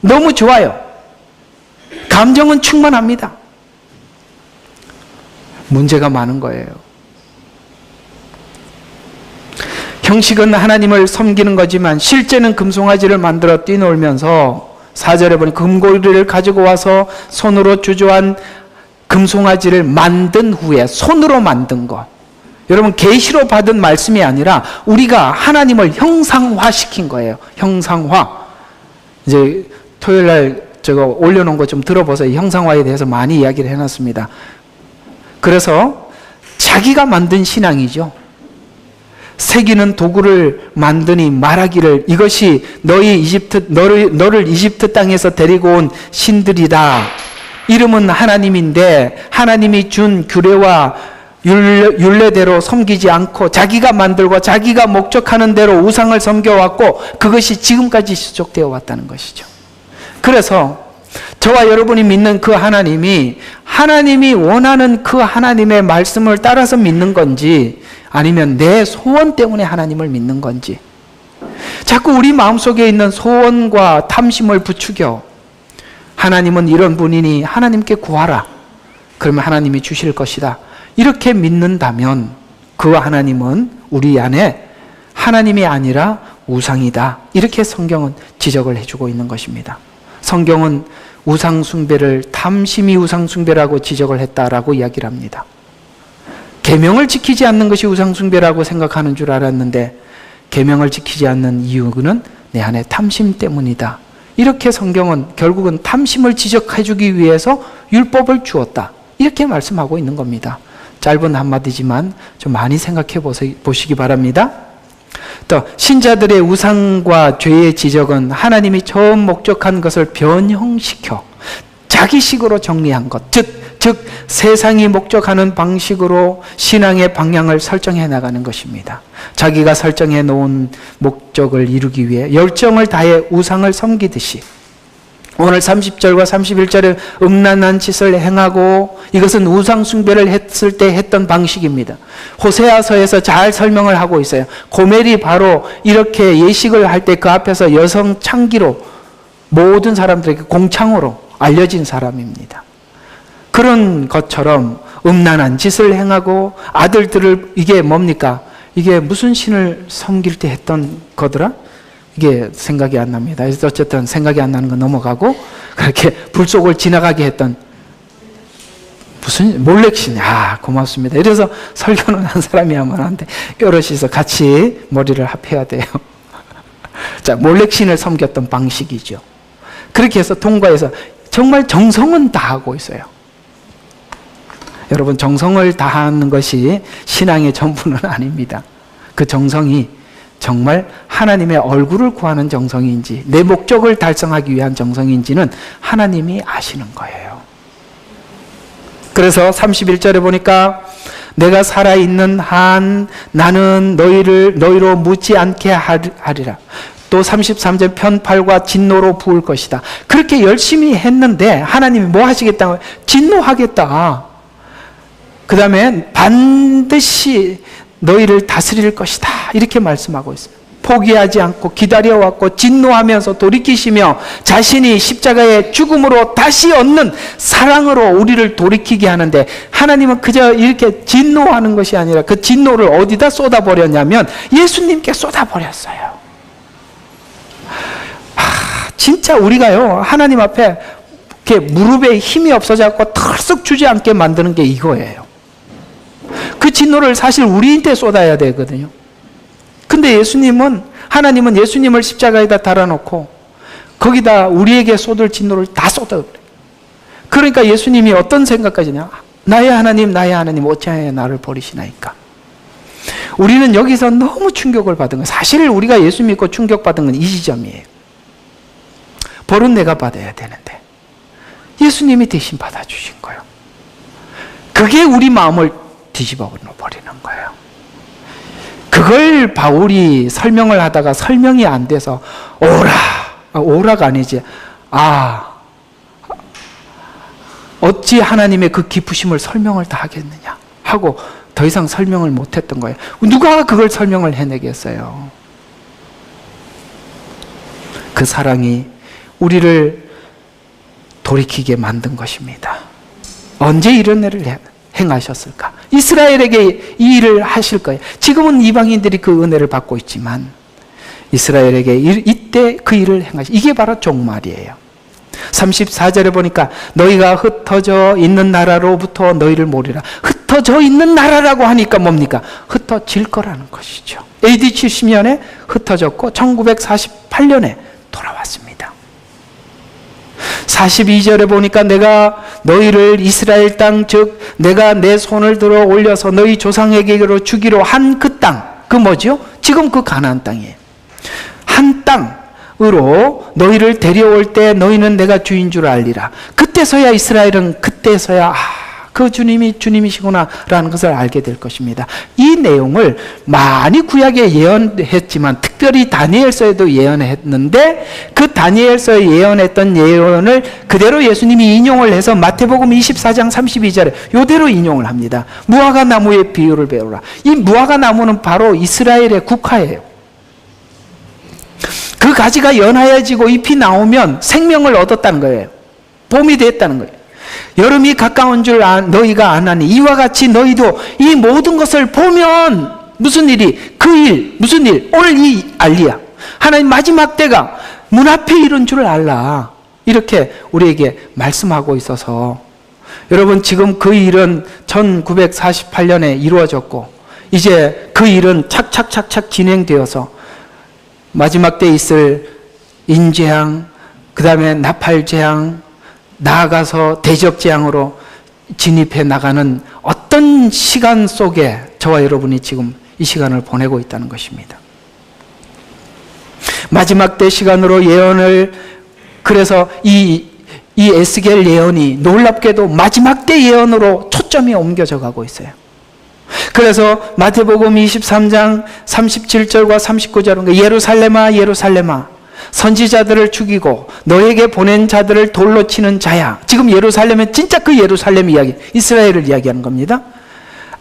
S2: 너무 좋아요. 감정은 충만합니다. 문제가 많은 거예요. 형식은 하나님을 섬기는 거지만 실제는 금송아지를 만들어 뛰놀면서 4절에 보니 금고리를 가지고 와서 손으로 주조한 금송아지를 만든 후에 손으로 만든 것. 여러분 계시로 받은 말씀이 아니라 우리가 하나님을 형상화시킨 거예요. 형상화. 이제 토요일 날 제가 올려놓은 거 좀 들어보세요. 형상화에 대해서 많이 이야기를 해놨습니다. 그래서 자기가 만든 신앙이죠. 새기는 도구를 만드니 말하기를 이것이 너를 이집트 땅에서 데리고 온 신들이다. 이름은 하나님인데 하나님이 준 규례와 율례대로 섬기지 않고 자기가 만들고 자기가 목적하는 대로 우상을 섬겨왔고 그것이 지금까지 지속되어 왔다는 것이죠. 그래서 저와 여러분이 믿는 그 하나님이 원하는 그 하나님의 말씀을 따라서 믿는 건지 아니면 내 소원 때문에 하나님을 믿는 건지 자꾸 우리 마음속에 있는 소원과 탐심을 부추겨 하나님은 이런 분이니 하나님께 구하라. 그러면 하나님이 주실 것이다. 이렇게 믿는다면 그 하나님은 우리 안에 하나님이 아니라 우상이다. 이렇게 성경은 지적을 해주고 있는 것입니다. 성경은 우상숭배를 탐심이 우상숭배라고 지적을 했다라고 이야기를 합니다. 계명을 지키지 않는 것이 우상숭배라고 생각하는 줄 알았는데 계명을 지키지 않는 이유는 내 안에 탐심 때문이다. 이렇게 성경은 결국은 탐심을 지적해 주기 위해서 율법을 주었다. 이렇게 말씀하고 있는 겁니다. 짧은 한마디지만 좀 많이 생각해 보시기 바랍니다. 또 신자들의 우상과 죄의 지적은 하나님이 처음 목적한 것을 변형시켜 자기식으로 정리한 것, 즉 세상이 목적하는 방식으로 신앙의 방향을 설정해 나가는 것입니다. 자기가 설정해 놓은 목적을 이루기 위해 열정을 다해 우상을 섬기듯이 오늘 30절과 31절에 음란한 짓을 행하고, 이것은 우상 숭배를 했을 때 했던 방식입니다. 호세아서에서 잘 설명을 하고 있어요. 고멜이 바로 이렇게 예식을 할 때 그 앞에서 여성 창기로 모든 사람들에게 공창으로 알려진 사람입니다. 그런 것처럼 음란한 짓을 행하고 아들들을, 이게 뭡니까? 이게 무슨 신을 섬길 때 했던 거더라? 이게 생각이 안 납니다. 그래서 어쨌든 생각이 안 나는 거 넘어가고, 그렇게 불 속을 지나가게 했던 무슨 몰렉신. 고맙습니다. 이래서 설교는 한 사람이 하면 안 돼. 여럿이서 같이 머리를 합해야 돼요. 자, 몰렉신을 섬겼던 방식이죠. 그렇게 해서 통과해서 정말 정성은 다하고 있어요. 여러분, 정성을 다하는 것이 신앙의 전부는 아닙니다. 그 정성이 정말 하나님의 얼굴을 구하는 정성인지 내 목적을 달성하기 위한 정성인지는 하나님이 아시는 거예요. 그래서 31절에 보니까 내가 살아있는 한 나는 너희로 묻지 않게 하리라. 또 33절 편팔과 진노로 부을 것이다. 그렇게 열심히 했는데 하나님이 뭐 하시겠다고? 진노하겠다. 그 다음에 반드시 너희를 다스릴 것이다. 이렇게 말씀하고 있습니다. 포기하지 않고 기다려왔고 진노하면서 돌이키시며 자신이 십자가의 죽음으로 다시 얻는 사랑으로 우리를 돌이키게 하는데, 하나님은 그저 이렇게 진노하는 것이 아니라 그 진노를 어디다 쏟아버렸냐면 예수님께 쏟아버렸어요. 진짜 우리가요, 하나님 앞에 이렇게 무릎에 힘이 없어져서 털썩 주지 않게 만드는 게 이거예요. 그 진노를 사실 우리한테 쏟아야 되거든요. 근데 하나님은 예수님을 십자가에다 달아놓고 거기다 우리에게 쏟을 진노를 다 쏟아버려요. 그러니까 예수님이 어떤 생각까지냐? 나의 하나님 어찌하여 나를 버리시나이까? 우리는 여기서 너무 충격을 받은 거예요. 사실 우리가 예수 믿고 충격받은 건 이 지점이에요. 벌은 내가 받아야 되는데 예수님이 대신 받아주신 거예요. 그게 우리 마음을 뒤집어 버리는 거예요. 그걸 바울이 설명을 하다가 설명이 안 돼서 오라가 아니지, 어찌 하나님의 그 기쁘심을 설명을 다 하겠느냐 하고 더 이상 설명을 못했던 거예요. 누가 그걸 설명을 해내겠어요? 그 사랑이 우리를 돌이키게 만든 것입니다. 언제 이런 일을 행하셨을까? 이스라엘에게 이 일을 하실 거예요. 지금은 이방인들이 그 은혜를 받고 있지만 이스라엘에게 이때 그 일을 행하시. 이게 바로 종말이에요. 34절에 보니까 너희가 흩어져 있는 나라로부터 너희를 모으리라. 흩어져 있는 나라라고 하니까 뭡니까? 흩어질 거라는 것이죠. AD 70년에 흩어졌고 1948년에 돌아왔습니다. 42절에 보니까 내가 너희를 이스라엘 땅, 즉 내가 내 손을 들어 올려서 너희 조상에게로 주기로 한 그 땅, 그 뭐죠? 지금 그 가나안 땅이에요. 한 땅으로 너희를 데려올 때 너희는 내가 주인 줄 알리라. 그때서야 이스라엘은 그 주님이 주님이시구나 라는 것을 알게 될 것입니다. 이 내용을 많이 구약에 예언했지만 특별히 다니엘서에도 예언했는데 그 다니엘서에 예언했던 예언을 그대로 예수님이 인용을 해서 마태복음 24장 32절에 이대로 인용을 합니다. 무화과 나무의 비유를 배우라. 이 무화과 나무는 바로 이스라엘의 국화예요. 그 가지가 연하여지고 잎이 나오면 생명을 얻었다는 거예요. 봄이 됐다는 거예요. 여름이 가까운 줄 너희가 아나니 이와 같이 너희도 이 모든 것을 보면 무슨 일이? 무슨 일? 오늘 이 알리야. 하나님 마지막 때가 문 앞에 이른 줄 알라. 이렇게 우리에게 말씀하고 있어서 여러분, 지금 그 일은 1948년에 이루어졌고 이제 그 일은 착착착착 진행되어서 마지막 때 있을 인재앙, 그 다음에 나팔재앙, 나아가서 대적재앙으로 진입해 나가는 어떤 시간 속에 저와 여러분이 지금 이 시간을 보내고 있다는 것입니다. 마지막 때 시간으로 예언을, 그래서 이 에스겔 예언이 놀랍게도 마지막 때 예언으로 초점이 옮겨져 가고 있어요. 그래서 마태복음 23장 37절과 39절은 예루살렘아 예루살렘아 선지자들을 죽이고 너에게 보낸 자들을 돌로 치는 자야. 지금 예루살렘은 진짜 그 예루살렘 이야기, 이스라엘을 이야기하는 겁니다.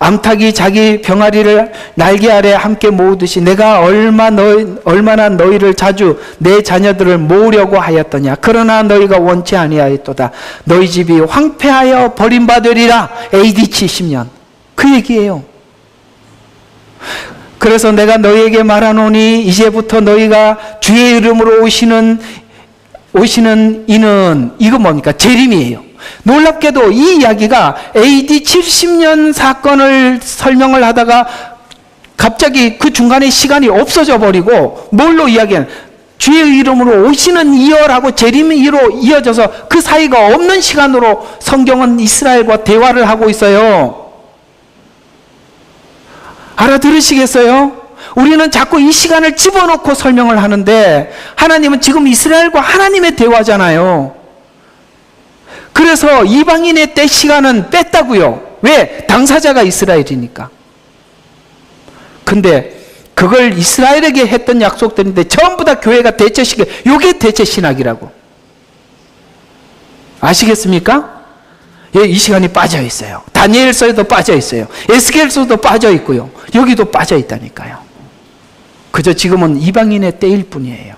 S2: 암탉이 자기 병아리를 날개 아래 함께 모으듯이 내가 얼마나 너희를 자주 내 자녀들을 모으려고 하였더냐. 그러나 너희가 원치 아니하였도다. 너희 집이 황폐하여 버림받으리라. AD 70년. 그 얘기예요. 그래서 내가 너희에게 말하노니 이제부터 너희가 주의 이름으로 오시는 이는, 이거 뭡니까? 재림이에요. 놀랍게도 이 이야기가 AD 70년 사건을 설명을 하다가 갑자기 그 중간에 시간이 없어져 버리고 뭘로 이야기하는, 주의 이름으로 오시는 이어라고 재림이로 이어져서 그 사이가 없는 시간으로 성경은 이스라엘과 대화를 하고 있어요. 알아들으시겠어요? 우리는 자꾸 이 시간을 집어넣고 설명을 하는데 하나님은 지금 이스라엘과 하나님의 대화잖아요. 그래서 이방인의 때 시간은 뺐다고요. 왜? 당사자가 이스라엘이니까. 근데 그걸 이스라엘에게 했던 약속들인데 전부 다 교회가 대체시켜, 이게 대체신학이라고. 아시겠습니까? 예, 이 시간이 빠져 있어요. 다니엘서에도 빠져 있어요. 에스겔서도 빠져 있고요. 여기도 빠져 있다니까요. 그저 지금은 이방인의 때일 뿐이에요.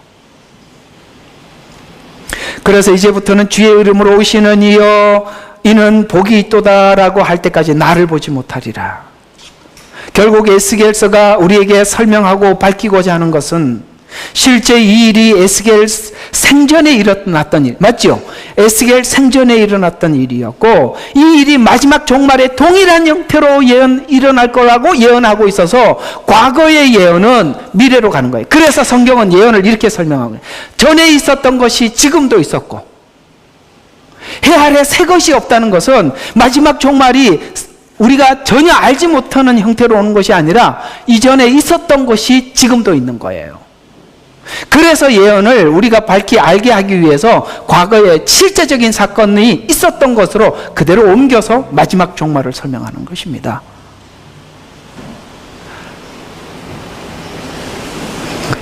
S2: 그래서 이제부터는 주의 이름으로 오시는 이여 이는 복이 있도다라고 할 때까지 나를 보지 못하리라. 결국 에스겔서가 우리에게 설명하고 밝히고자 하는 것은 실제 이 일이 에스겔 생전에 일어났던 일, 맞죠? 에스겔 생전에 일어났던 일이었고 이 일이 마지막 종말에 동일한 형태로 일어날 거라고 예언하고 있어서 과거의 예언은 미래로 가는 거예요. 그래서 성경은 예언을 이렇게 설명하고 있어요. 전에 있었던 것이 지금도 있었고 해 아래 새 것이 없다는 것은 마지막 종말이 우리가 전혀 알지 못하는 형태로 오는 것이 아니라 이전에 있었던 것이 지금도 있는 거예요. 그래서 예언을 우리가 알게 하기 위해서 과거에 실제적인 사건이 있었던 것으로 그대로 옮겨서 마지막 종말을 설명하는 것입니다.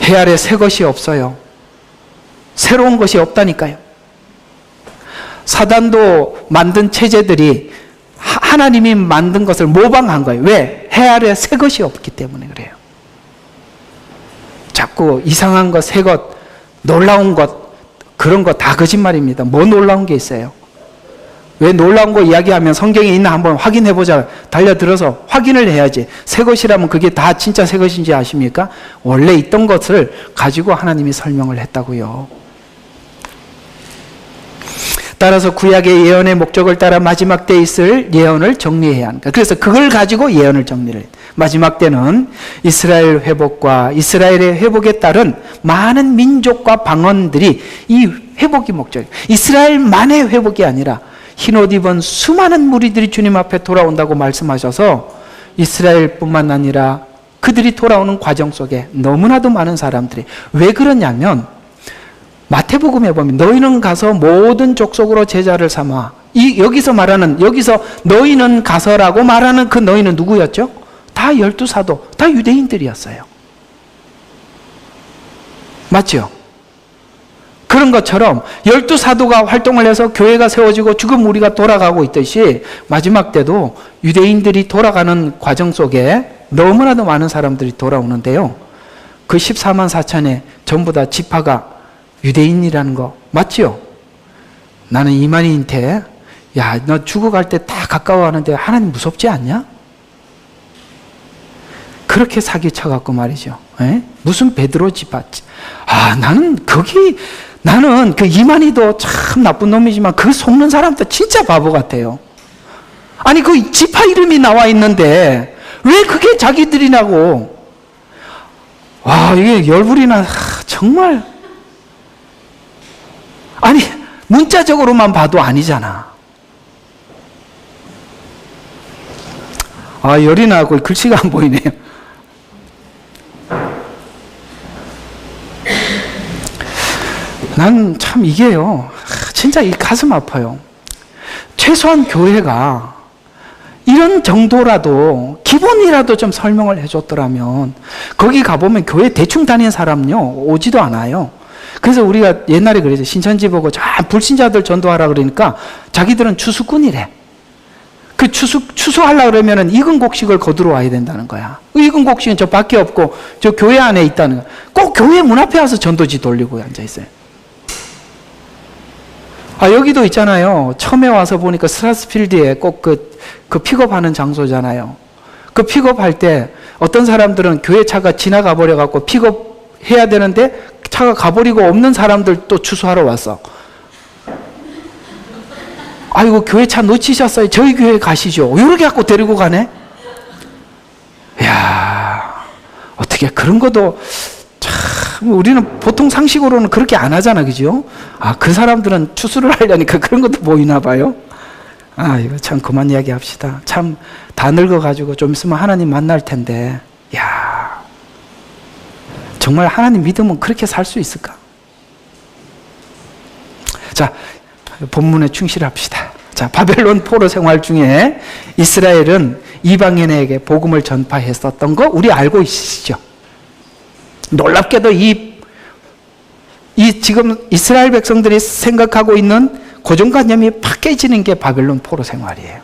S2: 해 아래 새 것이 없어요. 새로운 것이 없다니까요. 사단도 만든 체제들이 하나님이 만든 것을 모방한 거예요. 왜? 해 아래 새 것이 없기 때문에 그래요. 자꾸 이상한 것, 새 것, 놀라운 것, 그런 거 다 거짓말입니다. 뭐 놀라운 게 있어요? 왜 놀라운 거 이야기하면 성경에 있나 한번 확인해보자. 달려들어서 확인을 해야지. 새 것이라면 그게 다 진짜 새 것인지 아십니까? 원래 있던 것을 가지고 하나님이 설명을 했다고요. 따라서 구약의 예언의 목적을 따라 마지막 때 있을 예언을 정리해야 합니다. 그래서 그걸 가지고 예언을 정리를 해요. 마지막 때는 이스라엘 회복과 이스라엘의 회복에 따른 많은 민족과 방언들이 이 회복이 목적이에요. 이스라엘만의 회복이 아니라 흰옷 입은 수많은 무리들이 주님 앞에 돌아온다고 말씀하셔서 이스라엘뿐만 아니라 그들이 돌아오는 과정 속에 너무나도 많은 사람들이, 왜 그러냐면 마태복음에 보면 너희는 가서 모든 족속으로 제자를 삼아, 여기서 너희는 가서라고 말하는 그 너희는 누구였죠? 다 12사도, 다 유대인들이었어요. 맞죠? 그런 것처럼 12사도가 활동을 해서 교회가 세워지고 지금 우리가 돌아가고 있듯이 마지막 때도 유대인들이 돌아가는 과정 속에 너무나도 많은 사람들이 돌아오는데요. 그 14만 4천에 전부 다 지파가 유대인이라는 거 맞지요? 나는 이만희한테 야, 너 죽어갈 때 다 가까워하는데 하나님 무섭지 않냐? 그렇게 사기쳐갖고 말이죠. 에? 무슨 베드로 지파? 나는 그 이만희도 참 나쁜 놈이지만 그 속는 사람도 진짜 바보 같아요. 아니 그 지파 이름이 나와 있는데 왜 그게 자기들이냐고. 와, 이게 열불이나 정말. 아니 문자적으로만 봐도 아니잖아. 아, 열이 나고 글씨가 안 보이네요. 난 참 이게요, 진짜 이 가슴 아파요. 최소한 교회가 이런 정도라도 기본이라도 좀 설명을 해줬더라면, 거기 가보면 교회 대충 다니는 사람요 오지도 않아요. 그래서 우리가 옛날에 그랬죠. 신천지 보고 불신자들 전도하라 그러니까 자기들은 추수꾼이래. 그 추수하려고 그러면은 익은 곡식을 거두러 와야 된다는 거야. 익은 곡식은 저 밖에 없고 저 교회 안에 있다는 거야. 꼭 교회 문 앞에 와서 전도지 돌리고 앉아 있어요. 아, 여기도 있잖아요. 처음에 와서 보니까 스트라스필드에 꼭 그 픽업하는 장소잖아요. 그 픽업할 때 어떤 사람들은 교회 차가 지나가 버려갖고 픽업해야 되는데 차가 가버리고 없는 사람들 또 추수하러 왔어. 아이고, 교회 차 놓치셨어요. 저희 교회 가시죠. 이렇게 갖고 데리고 가네? 이야, 어떻게 그런 것도 참, 우리는 보통 상식으로는 그렇게 안 하잖아, 그죠? 아, 그 사람들은 추수를 하려니까 그런 것도 보이나 봐요. 아, 이거 참 그만 이야기 합시다. 참 다 늙어가지고 좀 있으면 하나님 만날 텐데, 야, 정말 하나님 믿으면 그렇게 살 수 있을까? 자, 본문에 충실합시다. 자, 바벨론 포로 생활 중에 이스라엘은 이방인에게 복음을 전파했었던 거 우리 알고 있으시죠? 놀랍게도 이 지금 이스라엘 백성들이 생각하고 있는 고정관념이 팍 깨지는 게 바벨론 포로 생활이에요.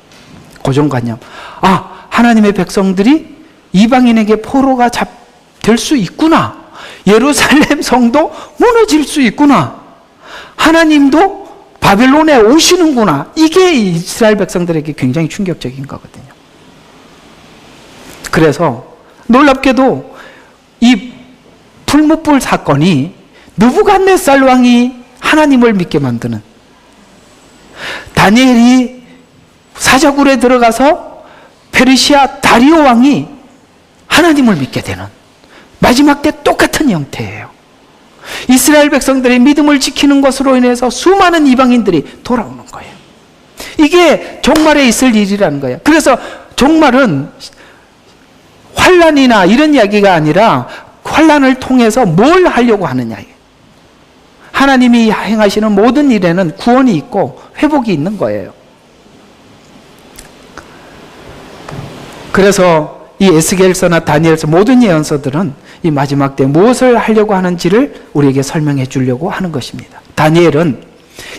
S2: 고정관념. 아, 하나님의 백성들이 이방인에게 포로가 될 수 있구나. 예루살렘 성도 무너질 수 있구나. 하나님도 바벨론에 오시는구나. 이게 이스라엘 백성들에게 굉장히 충격적인 거거든요. 그래서 놀랍게도 이 풀무불 사건이 느부갓네살 왕이 하나님을 믿게 만드는, 다니엘이 사자굴에 들어가서 페르시아 다리오 왕이 하나님을 믿게 되는 마지막 때 똑같은 형태예요. 이스라엘 백성들의 믿음을 지키는 것으로 인해서 수많은 이방인들이 돌아오는 거예요. 이게 종말에 있을 일이라는 거예요. 그래서 종말은 환난이나 이런 이야기가 아니라 환난을 통해서 뭘 하려고 하느냐. 하나님이 행하시는 모든 일에는 구원이 있고 회복이 있는 거예요. 그래서 이 에스겔서나 다니엘서 모든 예언서들은 이 마지막 때 무엇을 하려고 하는지를 우리에게 설명해 주려고 하는 것입니다. 다니엘은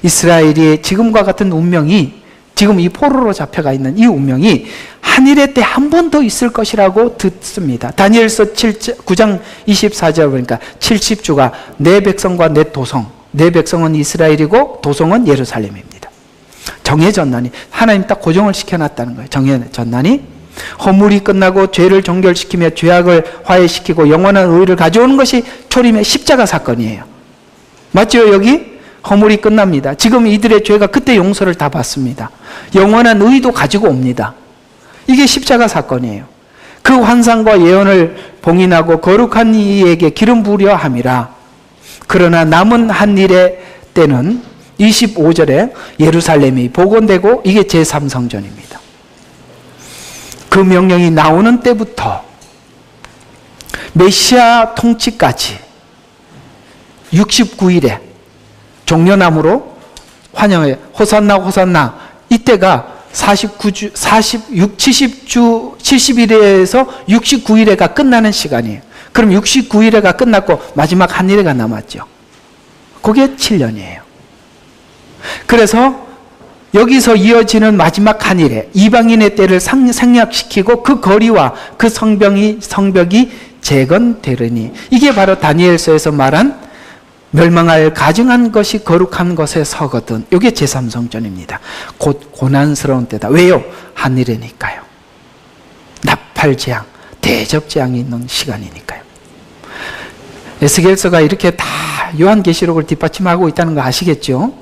S2: 이스라엘이 지금과 같은 운명이, 지금 이 포로로 잡혀가 있는 이 운명이 한일의 때 한 번 더 있을 것이라고 듣습니다. 다니엘서 9장 24절 보니까 70주가 내 백성과 내 도성, 내 백성은 이스라엘이고 도성은 예루살렘입니다. 정해졌나니, 하나님 딱 고정을 시켜놨다는 거예요. 정해졌나니 허물이 끝나고 죄를 정결시키며 죄악을 화해시키고 영원한 의를 가져오는 것이 초림의 십자가 사건이에요. 맞죠? 여기 허물이 끝납니다. 지금 이들의 죄가 그때 용서를 다 받습니다. 영원한 의도 가지고 옵니다. 이게 십자가 사건이에요. 그 환상과 예언을 봉인하고 거룩한 이에게 기름 부으려 함이라. 그러나 남은 한 일의 때는 25절에 예루살렘이 복원되고 이게 제3성전입니다. 그 명령이 나오는 때부터 메시아 통치까지 69일에 종려나무로 환영해 호산나 호산나, 이때가 49주, 70일에서 69일에가 끝나는 시간이에요. 그럼 69일에가 끝났고 마지막 한 일회가 남았죠. 그게 7년이에요. 그래서 여기서 이어지는 마지막 한 일회, 이방인의 때를 생략시키고 그 거리와 그 성벽이 재건되리니, 이게 바로 다니엘서에서 말한 멸망할 가증한 것이 거룩한 것에 서거든. 이게 제3성전입니다. 곧 고난스러운 때다. 왜요? 한일이니까요. 나팔재앙, 대접재앙이 있는 시간이니까요. 에스겔서가 이렇게 다 요한계시록을 뒷받침하고 있다는 거 아시겠죠?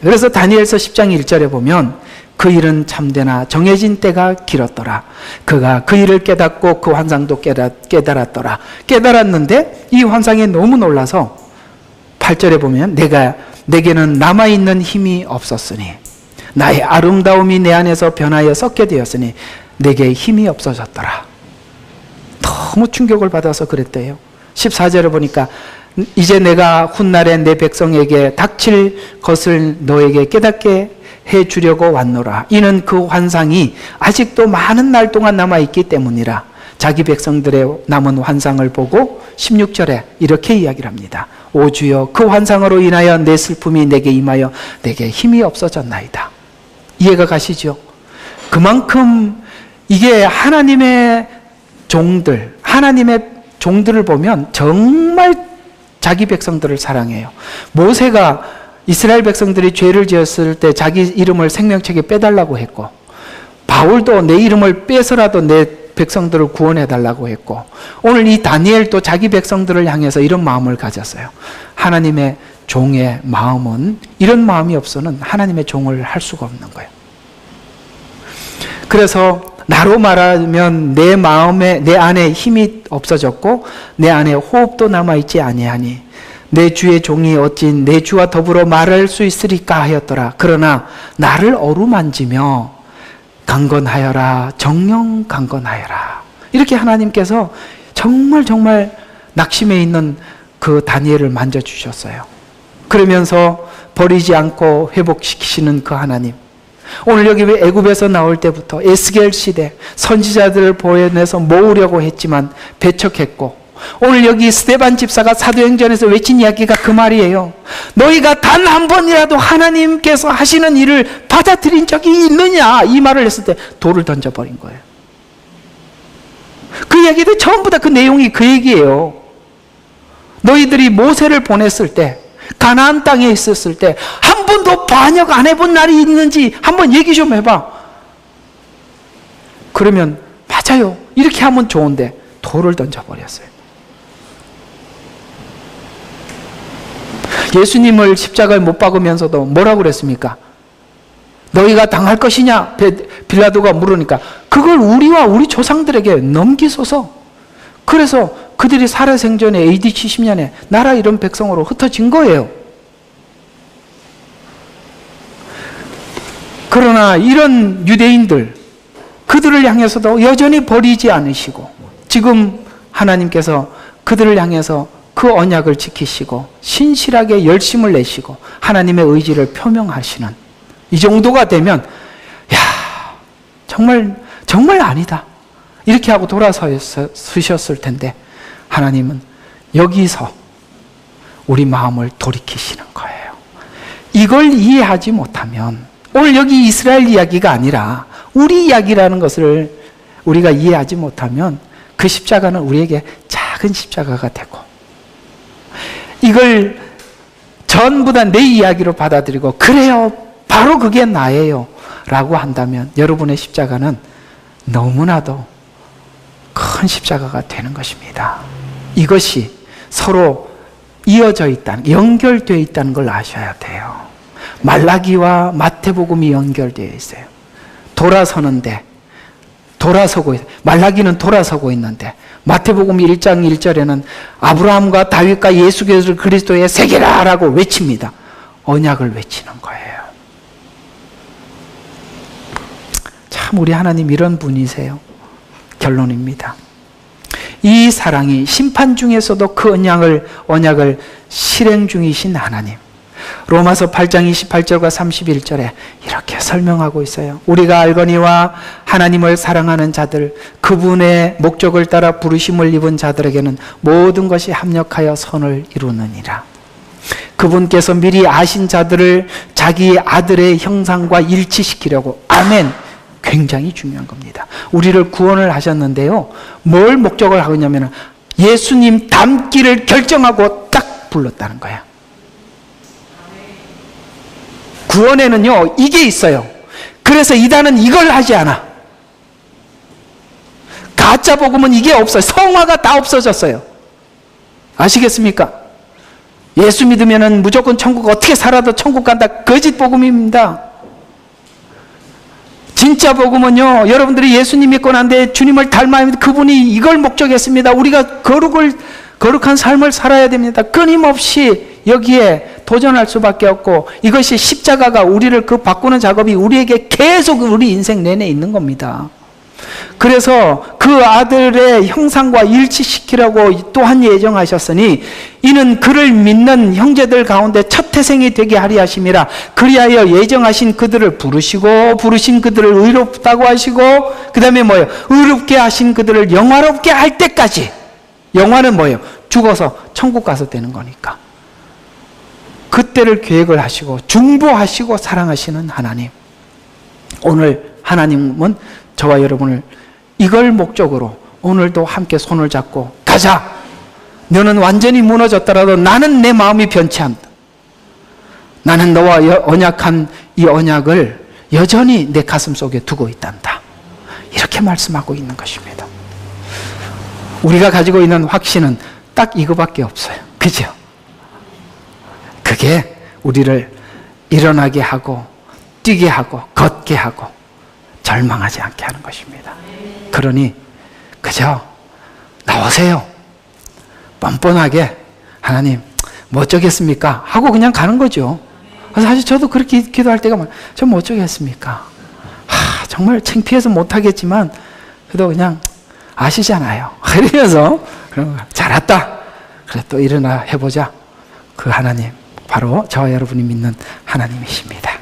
S2: 그래서 다니엘서 10장 1절에 보면 그 일은 참되나 정해진 때가 길었더라. 그가 그 일을 깨닫고 그 환상도 깨달았더라. 깨달았는데 이 환상에 너무 놀라서 8절에 보면 내게는 남아있는 힘이 없었으니 나의 아름다움이 내 안에서 변하여 썩게 되었으니 내게 힘이 없어졌더라. 너무 충격을 받아서 그랬대요. 14절에 보니까 이제 내가 훗날에 내 백성에게 닥칠 것을 너에게 깨닫게 해주려고 왔노라. 이는 그 환상이 아직도 많은 날 동안 남아있기 때문이라. 자기 백성들의 남은 환상을 보고 16절에 이렇게 이야기를 합니다. 오 주여, 그 환상으로 인하여 내 슬픔이 내게 임하여 내게 힘이 없어졌나이다. 이해가 가시죠? 그만큼 이게 하나님의 종들을 보면 정말 자기 백성들을 사랑해요. 모세가 이스라엘 백성들이 죄를 지었을 때 자기 이름을 생명책에 빼달라고 했고, 바울도 내 이름을 빼서라도 내 백성들을 구원해달라고 했고, 오늘 이 다니엘도 자기 백성들을 향해서 이런 마음을 가졌어요. 하나님의 종의 마음은, 이런 마음이 없어는 하나님의 종을 할 수가 없는 거예요. 그래서 나로 말하면 내 마음에, 내 안에 힘이 없어졌고 내 안에 호흡도 남아있지 아니하니 내 주의 종이 어찌 내 주와 더불어 말할 수 있으리까 하였더라. 그러나 나를 어루만지며 강건하여라, 정령 강건하여라. 이렇게 하나님께서 정말 낙심해 있는 그 다니엘을 만져주셨어요. 그러면서 버리지 않고 회복시키시는 그 하나님. 오늘 여기 애굽에서 나올 때부터 에스겔 시대 선지자들을 보내서 모으려고 했지만 배척했고, 오늘 여기 스데반 집사가 사도행전에서 외친 이야기가 그 말이에요. 너희가 단 한 번이라도 하나님께서 하시는 일을 받아들인 적이 있느냐, 이 말을 했을 때 돌을 던져버린 거예요. 그 이야기들 전부 다 그 내용이 그 얘기예요. 너희들이 모세를 보냈을 때, 가나안 땅에 있었을 때 한 번도 반역 안 해본 날이 있는지 한번 얘기 좀 해봐. 그러면 맞아요, 이렇게 하면 좋은데 돌을 던져버렸어요. 예수님을 십자가에 못 박으면서도 뭐라고 그랬습니까? 너희가 당할 것이냐? 빌라도가 물으니까 그걸 우리와 우리 조상들에게 넘기소서. 그래서 그들이 살아생전에 AD 70년에 나라 이런 백성으로 흩어진 거예요. 그러나 이런 유대인들, 그들을 향해서도 여전히 버리지 않으시고 지금 하나님께서 그들을 향해서 그 언약을 지키시고 신실하게 열심을 내시고 하나님의 의지를 표명하시는, 이 정도가 되면 야, 정말 아니다, 이렇게 하고 돌아서셨을 텐데 하나님은 여기서 우리 마음을 돌이키시는 거예요. 이걸 이해하지 못하면, 오늘 여기 이스라엘 이야기가 아니라 우리 이야기라는 것을 우리가 이해하지 못하면 그 십자가는 우리에게 작은 십자가가 되고, 이걸 전부 다 내 이야기로 받아들이고 그래요, 바로 그게 나예요 라고 한다면 여러분의 십자가는 너무나도 큰 십자가가 되는 것입니다. 이것이 서로 이어져 있다는, 연결되어 있다는 걸 아셔야 돼요. 말라기와 마태복음이 연결되어 있어요. 돌아서고 있어요. 말라기는 돌아서고 있는데 마태복음 1장 1절에는 아브라함과 다윗과 예수 그리스도의 세계라라고 외칩니다. 언약을 외치는 거예요. 참 우리 하나님 이런 분이세요. 결론입니다. 이 사랑이 심판 중에서도 그 언약을 실행 중이신 하나님. 로마서 8장 28절과 31절에 이렇게 설명하고 있어요. 우리가 알거니와 하나님을 사랑하는 자들, 그분의 목적을 따라 부르심을 입은 자들에게는 모든 것이 합력하여 선을 이루느니라. 그분께서 미리 아신 자들을 자기 아들의 형상과 일치시키려고. 아멘. 굉장히 중요한 겁니다. 우리를 구원을 하셨는데요, 뭘 목적을 하고 있냐면 예수님 닮기를 결정하고 딱 불렀다는 거야. 구원에는요 이게 있어요. 그래서 이단은 이걸 하지 않아. 가짜 복음은 이게 없어요. 성화가 다 없어졌어요. 아시겠습니까? 예수 믿으면은 무조건 천국, 어떻게 살아도 천국 간다. 거짓 복음입니다. 진짜 복음은요, 여러분들이 예수님 믿고 난데 주님을 닮아야 합니다. 그분이 이걸 목적했습니다. 우리가 거룩한 삶을 살아야 됩니다. 끊임없이 여기에 도전할 수밖에 없고, 이것이 십자가가 우리를 그 바꾸는 작업이 우리에게 계속 우리 인생 내내 있는 겁니다. 그래서 그 아들의 형상과 일치시키라고 또한 예정하셨으니 이는 그를 믿는 형제들 가운데 첫 태생이 되게 하리 하심이라. 그리하여 예정하신 그들을 부르시고 부르신 그들을 의롭다고 하시고 그 다음에 뭐예요? 의롭게 하신 그들을 영화롭게 할 때까지. 영화는 뭐예요? 죽어서 천국 가서 되는 거니까. 그때를 계획을 하시고 중보하시고 사랑하시는 하나님. 오늘 하나님은 저와 여러분을 이걸 목적으로 오늘도 함께 손을 잡고 가자. 너는 완전히 무너졌더라도 나는 내 마음이 변치 않다. 나는 너와 언약한 이 언약을 여전히 내 가슴 속에 두고 있단다. 이렇게 말씀하고 있는 것입니다. 우리가 가지고 있는 확신은 딱 이거밖에 없어요. 그죠? 그게 우리를 일어나게 하고 뛰게 하고 걷게 하고 절망하지 않게 하는 것입니다. 그러니 그저 나오세요. 뻔뻔하게 하나님 뭐 어쩌겠습니까? 하고 그냥 가는 거죠. 사실 저도 그렇게 기도할 때가 많아요. 저 뭐 어쩌겠습니까? 정말 창피해서 못하겠지만 그래도 그냥 아시잖아요. 이러면서 잘 왔다. 그래 또 일어나 해보자. 그 하나님 바로 저와 여러분이 믿는 하나님이십니다.